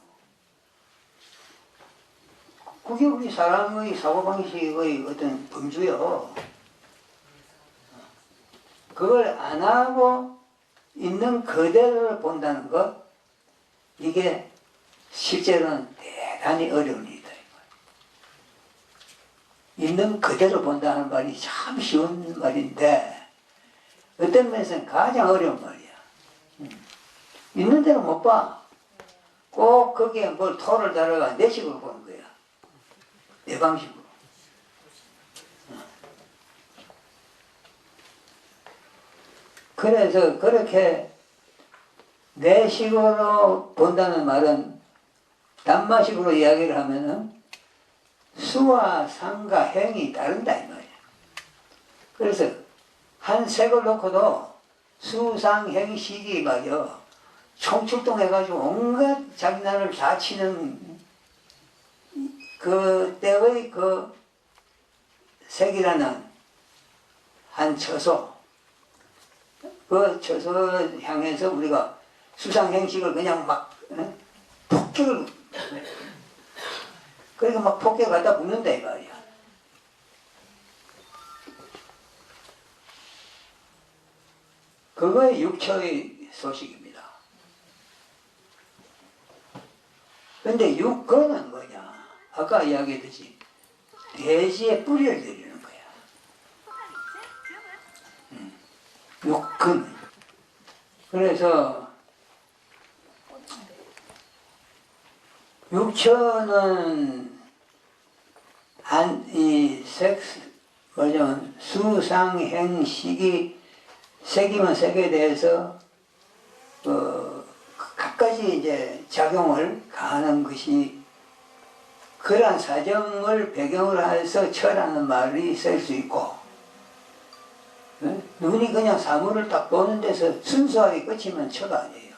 A: 그게 우리 사람의 사고방식의 어떤 범주요. 그걸 안 하고 있는 그대로를 본다는 것, 이게 실제로는 대단히 어려운 일이다. 있는 그대로 본다는 말이 참 쉬운 말인데 어떤 면에서는 가장 어려운 말이야. 있는 대로 못 봐. 꼭 거기에 뭘 토를 달아가 내 식으로 보는 거야. 내 방식으로. 그래서 그렇게 내 식으로 본다는 말은 단마식으로 이야기를 하면은 수와 상과 행이 다른다 이 말이야. 그래서 한 색을 놓고도 수, 상, 행, 식이 말이야 총출동해가지고 온갖 장난을 다 치는 그때의 그 색이라는 한 처소 그 처서 향해서 우리가 수상행식을 그냥 막 폭격을 그러니까 막 폭격 갖다 붙는다 이 말이야. 그거의 육처의 소식입니다. 근데 육근은 뭐냐? 아까 이야기했듯이 대지에 뿌리를 내리는 거야. 육근. 그래서 육처는 이 섹스 뭐냐 수상행식이 색이면 색에 대해서 각가지 이제 작용을 가하는 것이 그러한 사정을 배경으로 해서 처라는 말이 쓸 수 있고 눈이 그냥 사물을 딱 보는 데서 순수하게 끝이면 처가 아니에요.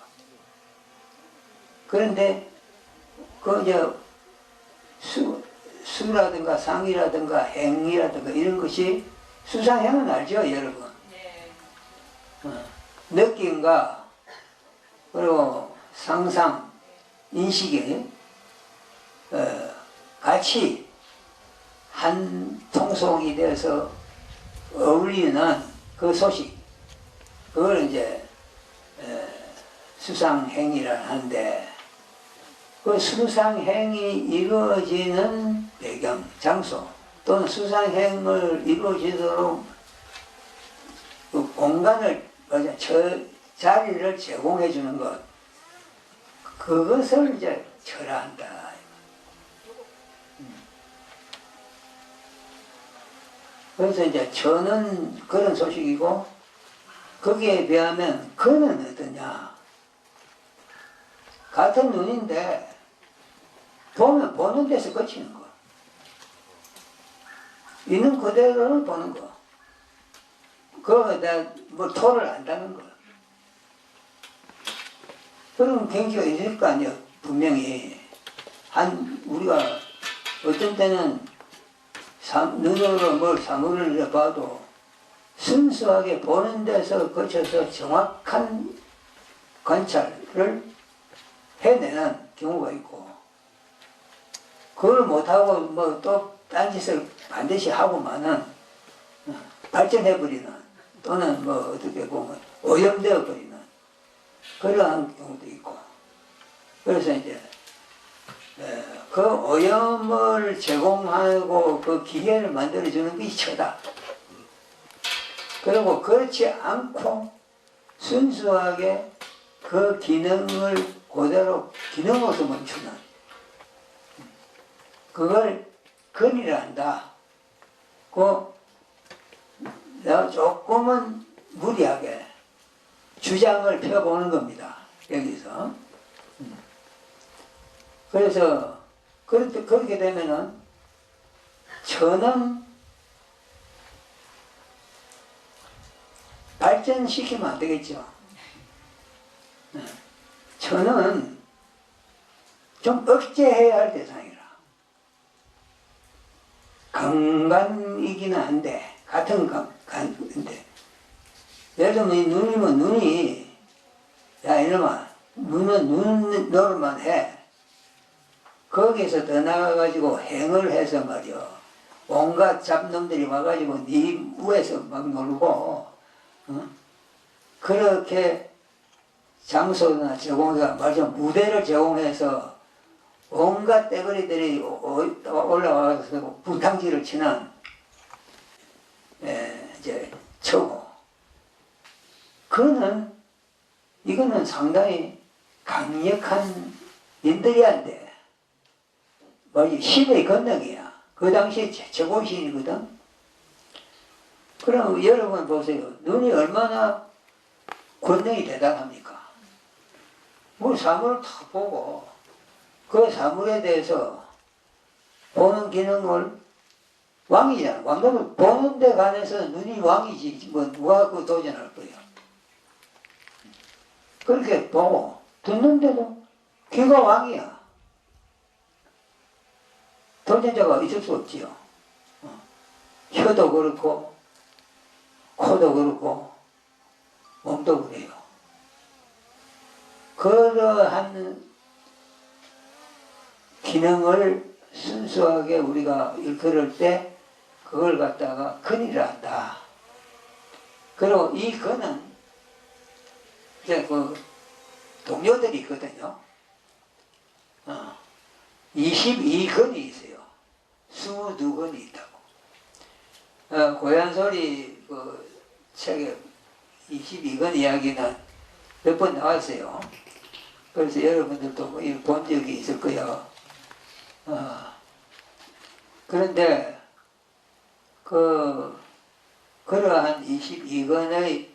A: 그런데 그 이제 수라든가 상이라든가 행이라든가 이런 것이 수상행은 알죠 여러분? 느낌과 그리고 상상, 인식이 같이 한 통속이 되어서 어울리는 그 소식, 그걸 이제 수상행위라 하는데 그 수상행이 이루어지는 배경, 장소 또는 수상행을 이루어지도록 그 공간을 자리를 제공해 주는 것, 그것을 이제 철화한다. 그래서 이제 저는 그런 소식이고 거기에 비하면 그는 어떠냐? 같은 눈인데 보면 보는 데서 그치는 거, 있는 그대로를 보는 거. 그거 내가 뭐 토를 안다는 거. 그런 경지가 있을 거 아니야. 분명히 우리가 어떤 때는 눈으로 뭘 사물을 봐도 순수하게 보는 데서 거쳐서 정확한 관찰을 해내는 경우가 있고, 그걸 못하고 뭐 또 딴짓을 반드시 하고만은 발전해버리는, 또는 뭐 어떻게 보면 오염되어 버리는 그러한 경우도 있고. 그래서 이제 그 오염을 제공하고 그 기회를 만들어주는 게 처다. 그리고 그렇지 않고 순수하게 그 기능을 그대로 기능으로서 멈추는, 그걸 근이라 한다. 내가 조금은 무리하게 주장을 펴보는 겁니다. 여기서. 그래서 그렇게 되면은 저는 발전시키면 안 되겠죠. 저는 좀 억제해야 할 대상이라. 강간이기는 한데, 같은 강간인데, 예를 들면 이 눈이면 눈이, 야 이놈아, 눈은 눈 노릇만 해. 거기에서 더 나가가지고 행을 해서 말이야, 온갖 잡놈들이 와가지고 네 위에서 막 놀고, 그렇게 장소나 제공해서 말하자면 무대를 제공해서 온갖 떼거리들이 올라와서 분탕질을 치는 이제 처고. 이거는 상당히 강력한 인들이한데, 신의 권능이야. 그 당시에 최고신이거든. 그럼 여러분 보세요. 눈이 얼마나 권능이 대단합니까? 뭐 사물을 탁 보고 그 사물에 대해서 보는 기능을, 왕이잖아. 왕도 보는 데 관해서 눈이 왕이지 뭐 누가 그 도전할 거야. 그렇게 보고 듣는데도 귀가 왕이야. 도전자가 있을 수 없지요. 혀도 그렇고 코도 그렇고 몸도 그래요. 그러한 기능을 순수하게 우리가 일컬을 때 그걸 갖다가 근이라 한다. 그리고 이 근은 이제 그 동료들이 있거든요. 22근이 있어요. 22근이 있다고. 고얀소리 그 책에 22근 이야기는 몇 번 나왔어요. 그래서 여러분들도 본 적이 있을 거예요. 그런데 그러한 22근의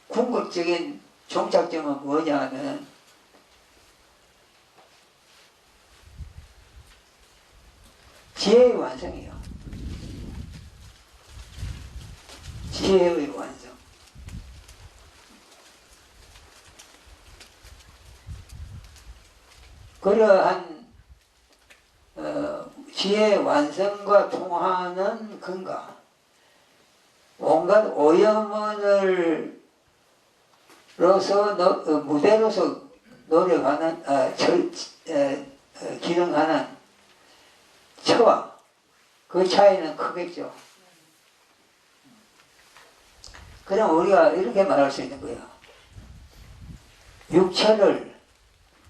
A: 궁극적인 종착점은 뭐냐 하면 지혜의 완성이요. 지혜의 완성. 그러한 지혜의 완성과 통하는 근거, 온갖 오염원을 무대로서 노력하는 기능하는 처와 그 차이는 크겠죠. 그럼 우리가 이렇게 말할 수 있는 거예요. 육체를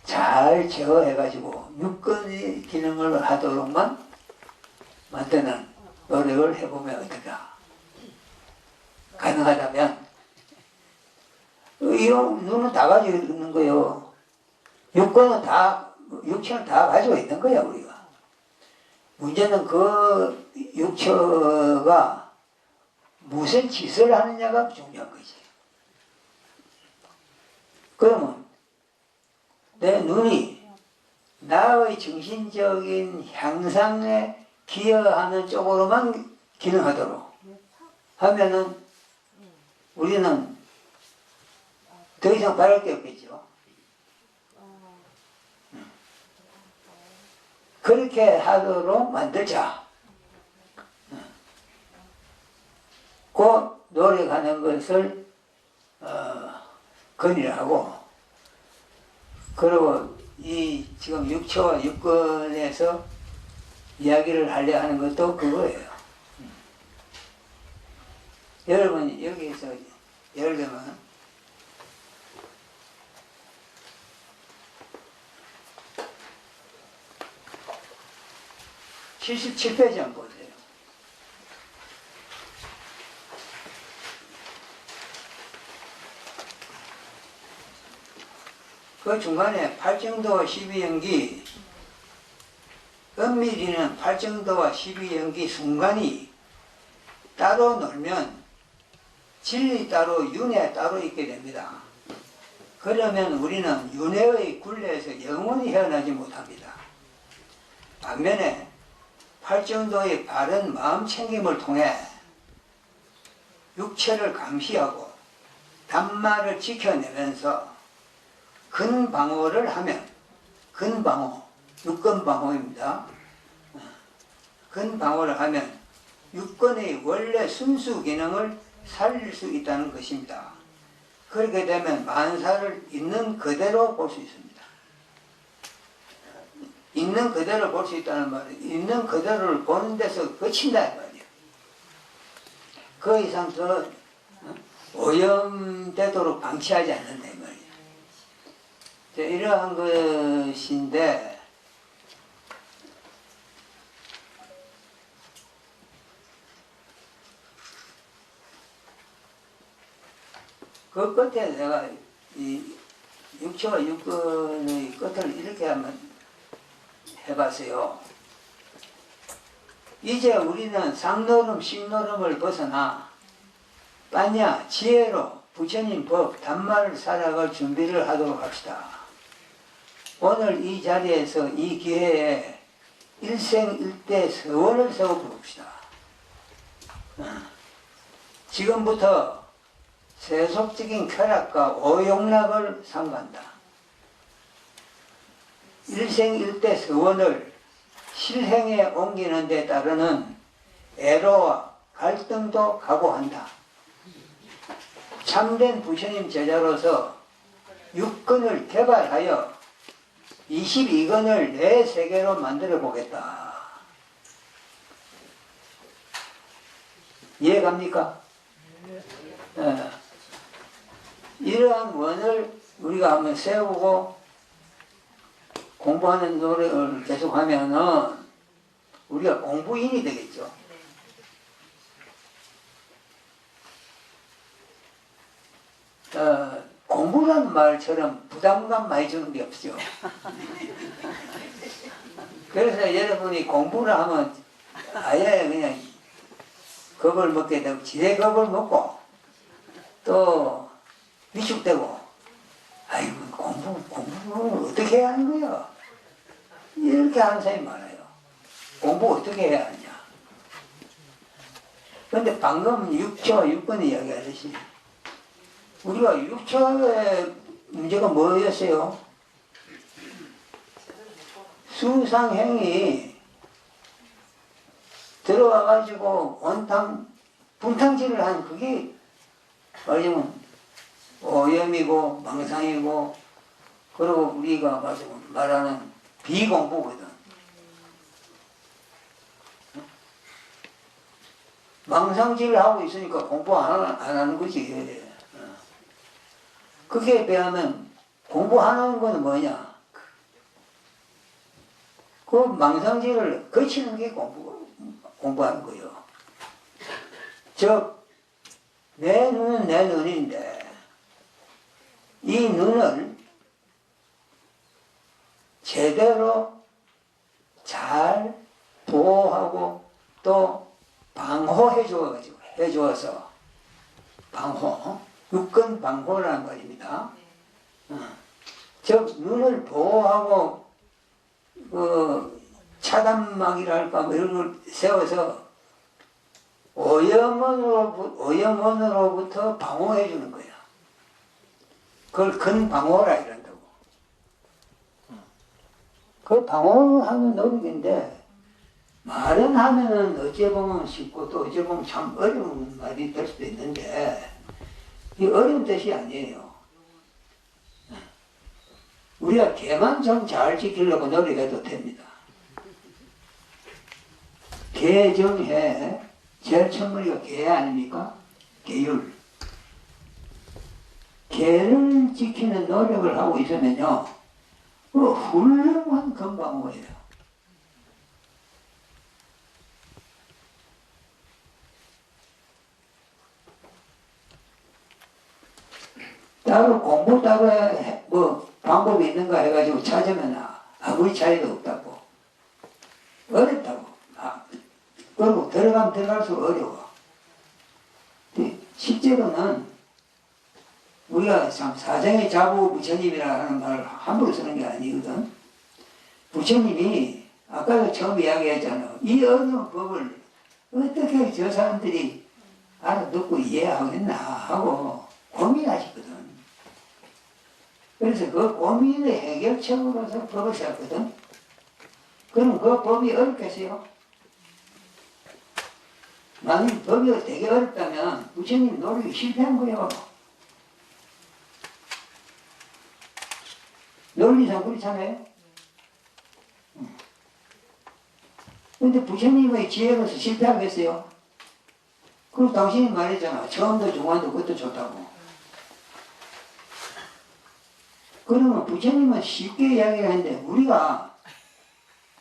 A: 잘 제어해가지고 육근의 기능을 하도록만 만드는 노력을 해보면 어떨까. 가능하다면 이런 눈은 다 가지고 있는 거예요. 육체는 다 가지고 있는 거야 우리가. 문제는 그 육체가 무슨 짓을 하느냐가 중요한 거지. 그러면 내 눈이 나의 정신적인 향상에 기여하는 쪽으로만 기능하도록 하면은 우리는 더 이상 바랄 게 없겠죠. 그렇게 하도록 만들자. 그 노력하는 것을 건의하고, 그리고 이 지금 육체와 육근에서 이야기를 하려 하는 것도 그거예요. 여러분 여기서 예를 들면 77페이지 한번 보세요. 그 중간에 팔정도와 12연기, 은밀히는 팔정도와 12연기 순간이 따로 놀면 진리 따로 윤회 따로 있게 됩니다. 그러면 우리는 윤회의 굴레에서 영원히 헤어나지 못합니다. 반면에 팔정도의 바른 마음 챙김을 통해 육체를 감시하고 단마를 지켜내면서 근방어를 하면, 근방어, 육근방어입니다. 근방어를 하면 육근의 원래 순수 기능을 살릴 수 있다는 것입니다. 그렇게 되면 만사를 있는 그대로 볼 수 있습니다. 있는 그대로 볼 수 있다는 말은 있는 그대로를 보는 데서 그친다 이 말이에요. 그 이상 더 오염되도록 방치하지 않는다 이 말이에요. 이러한 것인데, 그 끝에 내가 이 육체와 육근의 끝을 이렇게 한번 해봤어요. 이제 우리는 상노름, 식노름을 벗어나 빠냐, 지혜로 부처님 법, 단말을 살아갈 준비를 하도록 합시다. 오늘 이 자리에서 이 기회에 일생일대 서원을 세워 부릅시다. 지금부터 세속적인 쾌락과 오용락을 삼간다. 일생일대 서원을 실행에 옮기는 데 따르는 애로와 갈등도 각오한다. 참된 부처님 제자로서 6권을 개발하여 22권을 내 세계로 만들어 보겠다. 이해갑니까? 이러한 원을 우리가 한번 세우고 공부하는 노력을 계속하면은 우리가 공부인이 되겠죠. 공부라는 말처럼 부담감 많이 주는 게 없죠. 그래서 여러분이 공부를 하면 아예 그냥 겁을 먹게 되고 지레 겁을 먹고 또 위축되고 아이고 공부를 어떻게 해야 하는 거야? 이렇게 하는 사람이 많아요. 공부 어떻게 해야 하느냐? 그런데 방금 6번 이야기하듯이 우리가 6초의 문제가 뭐였어요? 수상행이 들어와가지고 분탕질을 한 그게 말하자면 오염이고 망상이고 그리고 우리가 말하는 비공부거든. 망상질을 하고 있으니까 공부 안 하는 거지. 그게 비하면 공부하는 건 뭐냐? 그 망상질을 거치는 게 공부하는 거예요. 즉, 내 눈은 내 눈인데, 이 눈을 제대로 잘 보호하고 또 방호해 주어서 방호, 육근 방호라는 말입니다. 즉 눈을 보호하고 차단막이랄까 뭐 이런 걸 세워서 오염원으로부터 방호해 주는 거야. 그걸 근방호라 이런다고. 그걸 방호하는 노력인데 말은 하면은 어찌 보면 쉽고 또 어찌 보면 참 어려운 말이 될 수도 있는데 이 어려운 뜻이 아니에요. 우리가 개만 좀 잘 지키려고 노력해도 됩니다. 개정해. 제일 첫머리가 개 아닙니까? 계율. 개를 지키는 노력을 하고 있으면요, 훌륭한 건방호예요. 따로 공부 따로 뭐 방법이 있는가 해가지고 찾으면 아무리 차이도 없다고. 어렵다고. 그리고 들어가면 들어갈수록 어려워. 실제로는 우리가 참 사정의 자부 부처님이라는 말을 함부로 쓰는 게 아니거든. 부처님이 아까도 처음 이야기했잖아. 이 어려운 법을 어떻게 저 사람들이 알아듣고 이해하겠나 하고 고민하시거든. 그래서 그 고민의 해결책으로서 법을 세웠거든. 그럼 그 법이 어렵겠어요? 만약 법이 되게 어렵다면 부처님 노력이 실패한 거예요. 논리상 그렇잖아요. 근데 부처님의 지혜로서 실패하겠어요? 그리고 당신이 말했잖아. 처음도 중간도 그것도 좋다고. 그러면 부처님은 쉽게 이야기를 했는데 우리가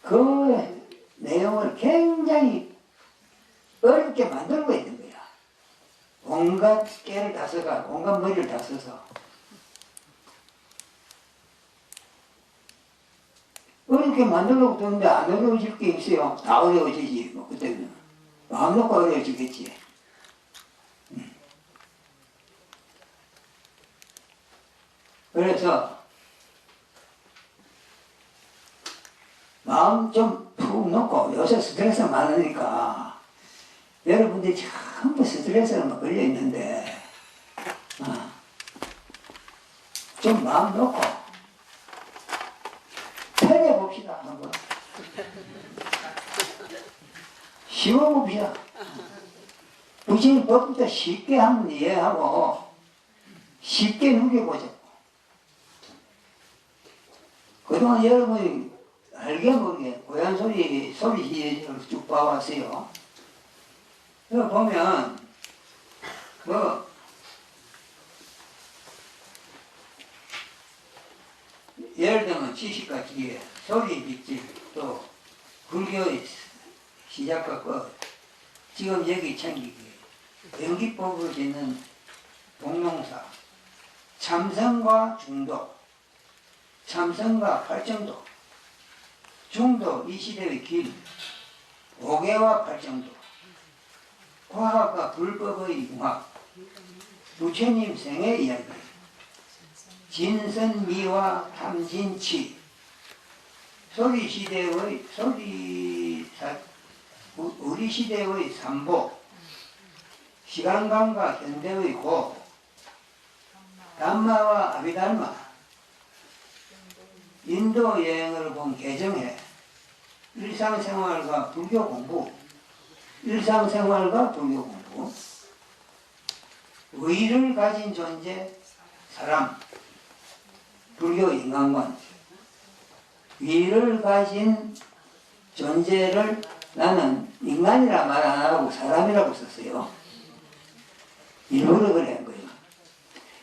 A: 그 내용을 굉장히 어렵게 만들고 있는 거야. 온갖 깨를 다 써가, 온갖 머리를 다 써서. 어렵게 만들려고 드는데 안 어려워질 게 있어요. 다 어려워지지. 뭐 그때는 마음 놓고 어려워지겠지. 그래서 마음 좀 푹 놓고 요새 스트레스 많으니까 여러분들이 전부 스트레스가 걸려 있는데 좀 마음 놓고 편해봅시다 한번. 쉬워봅시다. 부처님 법부터 쉽게 한번 이해하고 쉽게 누려보자고. 그동안 여러분이 알게 모르게 고향 소리 시대를 쭉 봐왔어요. 그거 보면 뭐 예를 들면 지식과 지혜, 소리 빗질, 또 불교의 시작과 끝, 지금 여기 챙기기, 연기법으로 짓는 동명사, 참선과 중도, 참선과 팔정도, 중도 이 시대의 길, 오계와 팔정도, 과학과 불법의 융합, 부처님 생애 이야기, 진선미와 탐진치, 우리 시대의 삼보, 시간감과 현대의 고, 담마와 아비달마, 인도 여행을 본 개정해, 일상생활과 불교 공부, 의를 가진 존재, 사람, 불교 인간관, 위를 가진 존재를 나는 인간이라 말 안 하고 사람이라고 썼어요. 일부러 그래 한 거예요.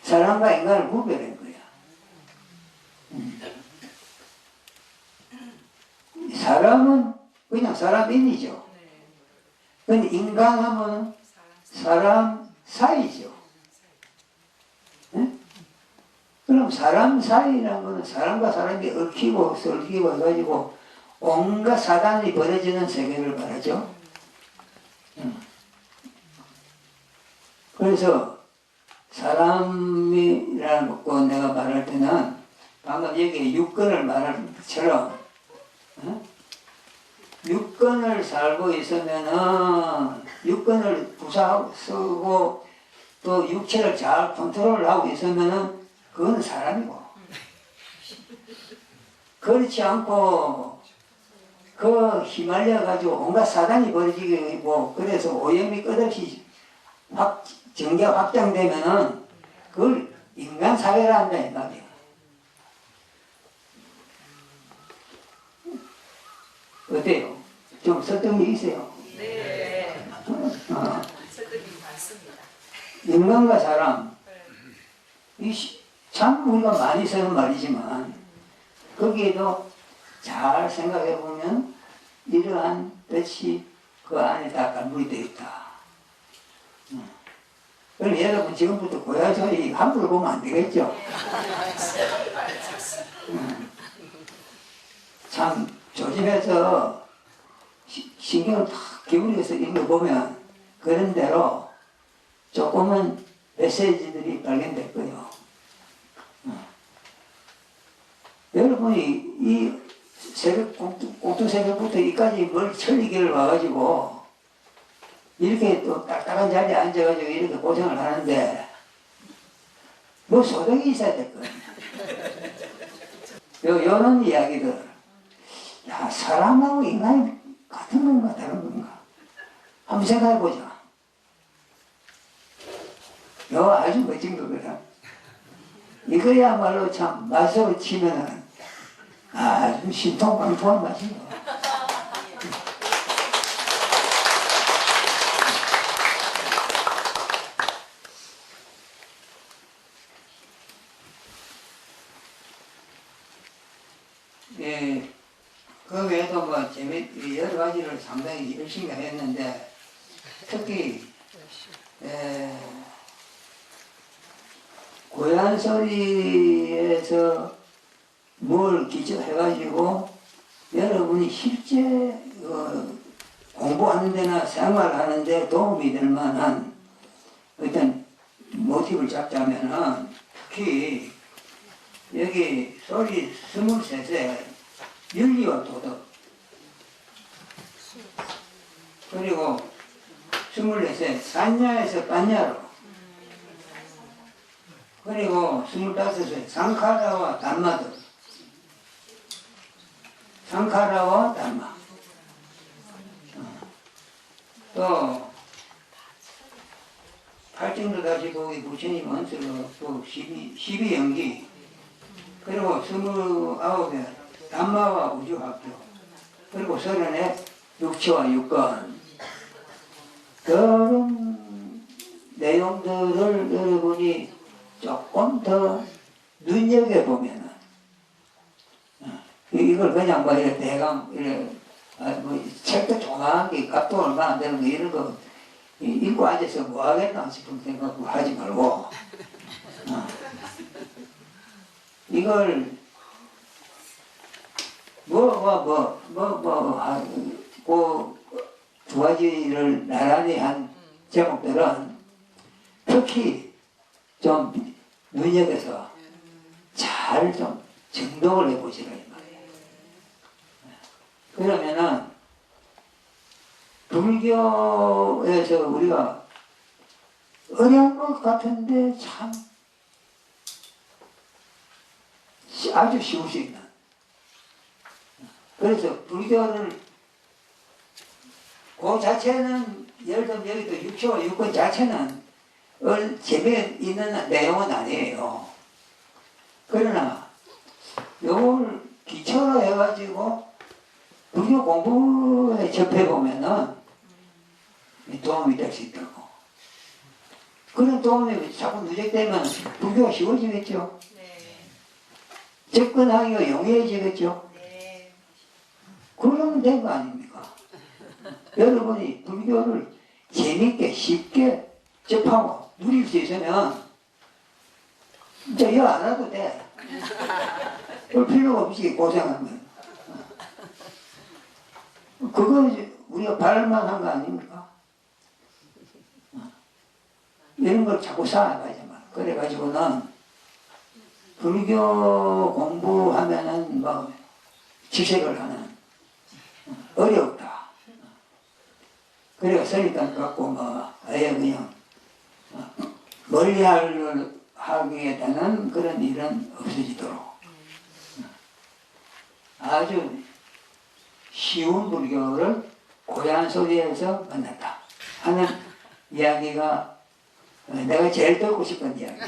A: 사람과 인간을 구별한 거야. 사람은 그냥 사람인이죠. 근데 인간하면 사람 사이죠. 네? 그럼 사람 사이라는 거는 사람과 사람이 얽히고 설키고 해가지고 온갖 사단이 벌어지는 세계를 말하죠. 그래서 사람이라는 거 내가 말할 때는 방금 여기 육근을 말할 것처럼 육근을 살고 있으면은 육근을 구사하고 쓰고 또 육체를 잘 컨트롤하고 있으면은 그건 사람이고, 그렇지 않고 그 휘말려 가지고 온갖 사단이 벌어지게 되고 그래서 오염이 끝없이 정계 확장되면은 그걸 인간 사회라 한다 이 말이야. 어때요? 좀 설득이 있어요?
B: 네. 설득이 많습니다.
A: 인간과 사람, 참 우리가 많이 쓰는 말이지만 거기에도 잘 생각해 보면 이러한 뜻이 그 안에 다 간물이 되어 있다. 그럼 여러분 지금부터 고향 소리 함부로 보면 안 되겠죠? 참 조심해서 신경을 탁 기울여서 읽어보면 그런 대로 조금은 메시지들이 발견될 거예요. 여러분이 이 새벽, 꼭두 새벽부터 이까지 뭘 천리길을 와가지고 이렇게 또 딱딱한 자리에 앉아가지고 이렇게 고생을 하는데 뭐 소득이 있어야 될 거예요. 요런 이야기들, 야, 사람하고 인간이 같은 건가 다른 건가 한번 생각해 보자. 요 아주 멋진 거거든. 이거야말로 참 맛으로 치면은 아주 신통방통한 맛이요. 예, 그 외에도 뭐 여러 가지를 상당히 열심히 했는데 특히 고향소리에서 뭘 기초해가지고 여러분이 실제 공부하는 데나 생활하는 데 도움이 될 만한 어떤 모티브를 잡자면은 특히 여기 소리 23세 윤리와 도덕, 그리고 24세 산야에서 반야로, 그리고 25세 상카라와 담마들, 상카라와 담마, 또 팔정도 다시 보기 부처님 원수로 또 12연기 그리고 29에 담마와 우주학교 그리고 30에 육체와 육건 그런 내용들을 여러분이 조금 더 눈여겨보면은 이걸 그냥 뭐 이렇게 대강 이렇게 뭐 책도 조그마한 게 값도 얼마 안 되는 거 이런 거 읽고 앉아서 뭐 하겠나 싶은 생각 하지 말고 이걸 두 가지를 나란히 한 제목들은 특히 좀 눈여겨서 잘 좀 정독을 해보시라 이 말이에요. 그러면은 불교에서 우리가 어려운 것 같은데 참 아주 쉬울 수 있는 그래서 불교를 그 자체는 예를 들면 여기도 육체와 육권 자체는 재미있는 내용은 아니에요. 그러나 이걸 기초로 해가지고 불교 공부에 접해보면은 도움이 될 수 있다고. 그런 도움이 자꾸 누적되면 불교가 쉬워지겠죠.
B: 네.
A: 접근하기가 용이해지겠죠.
B: 네.
A: 그러면 된 거 아닙니까? 여러분이 불교를 재밌게 쉽게 접하고 누릴 수 있으면 이제 일 안 해도 돼. 볼 필요가 없이 고생하면. 그거 우리가 발만한 거 아닙니까? 이런 걸 자꾸 쌓아가야지만. 그래가지고는 불교 공부하면은 뭐 지식을 하는 어렵다. 그래가 선입관 갖고 뭐 아예 그냥 멀리 하게 되는 그런 일은 없어지도록 아주 쉬운 불교를 고향 소리에서 만났다 하는 이야기가 내가 제일 듣고 싶은 이야기입니다.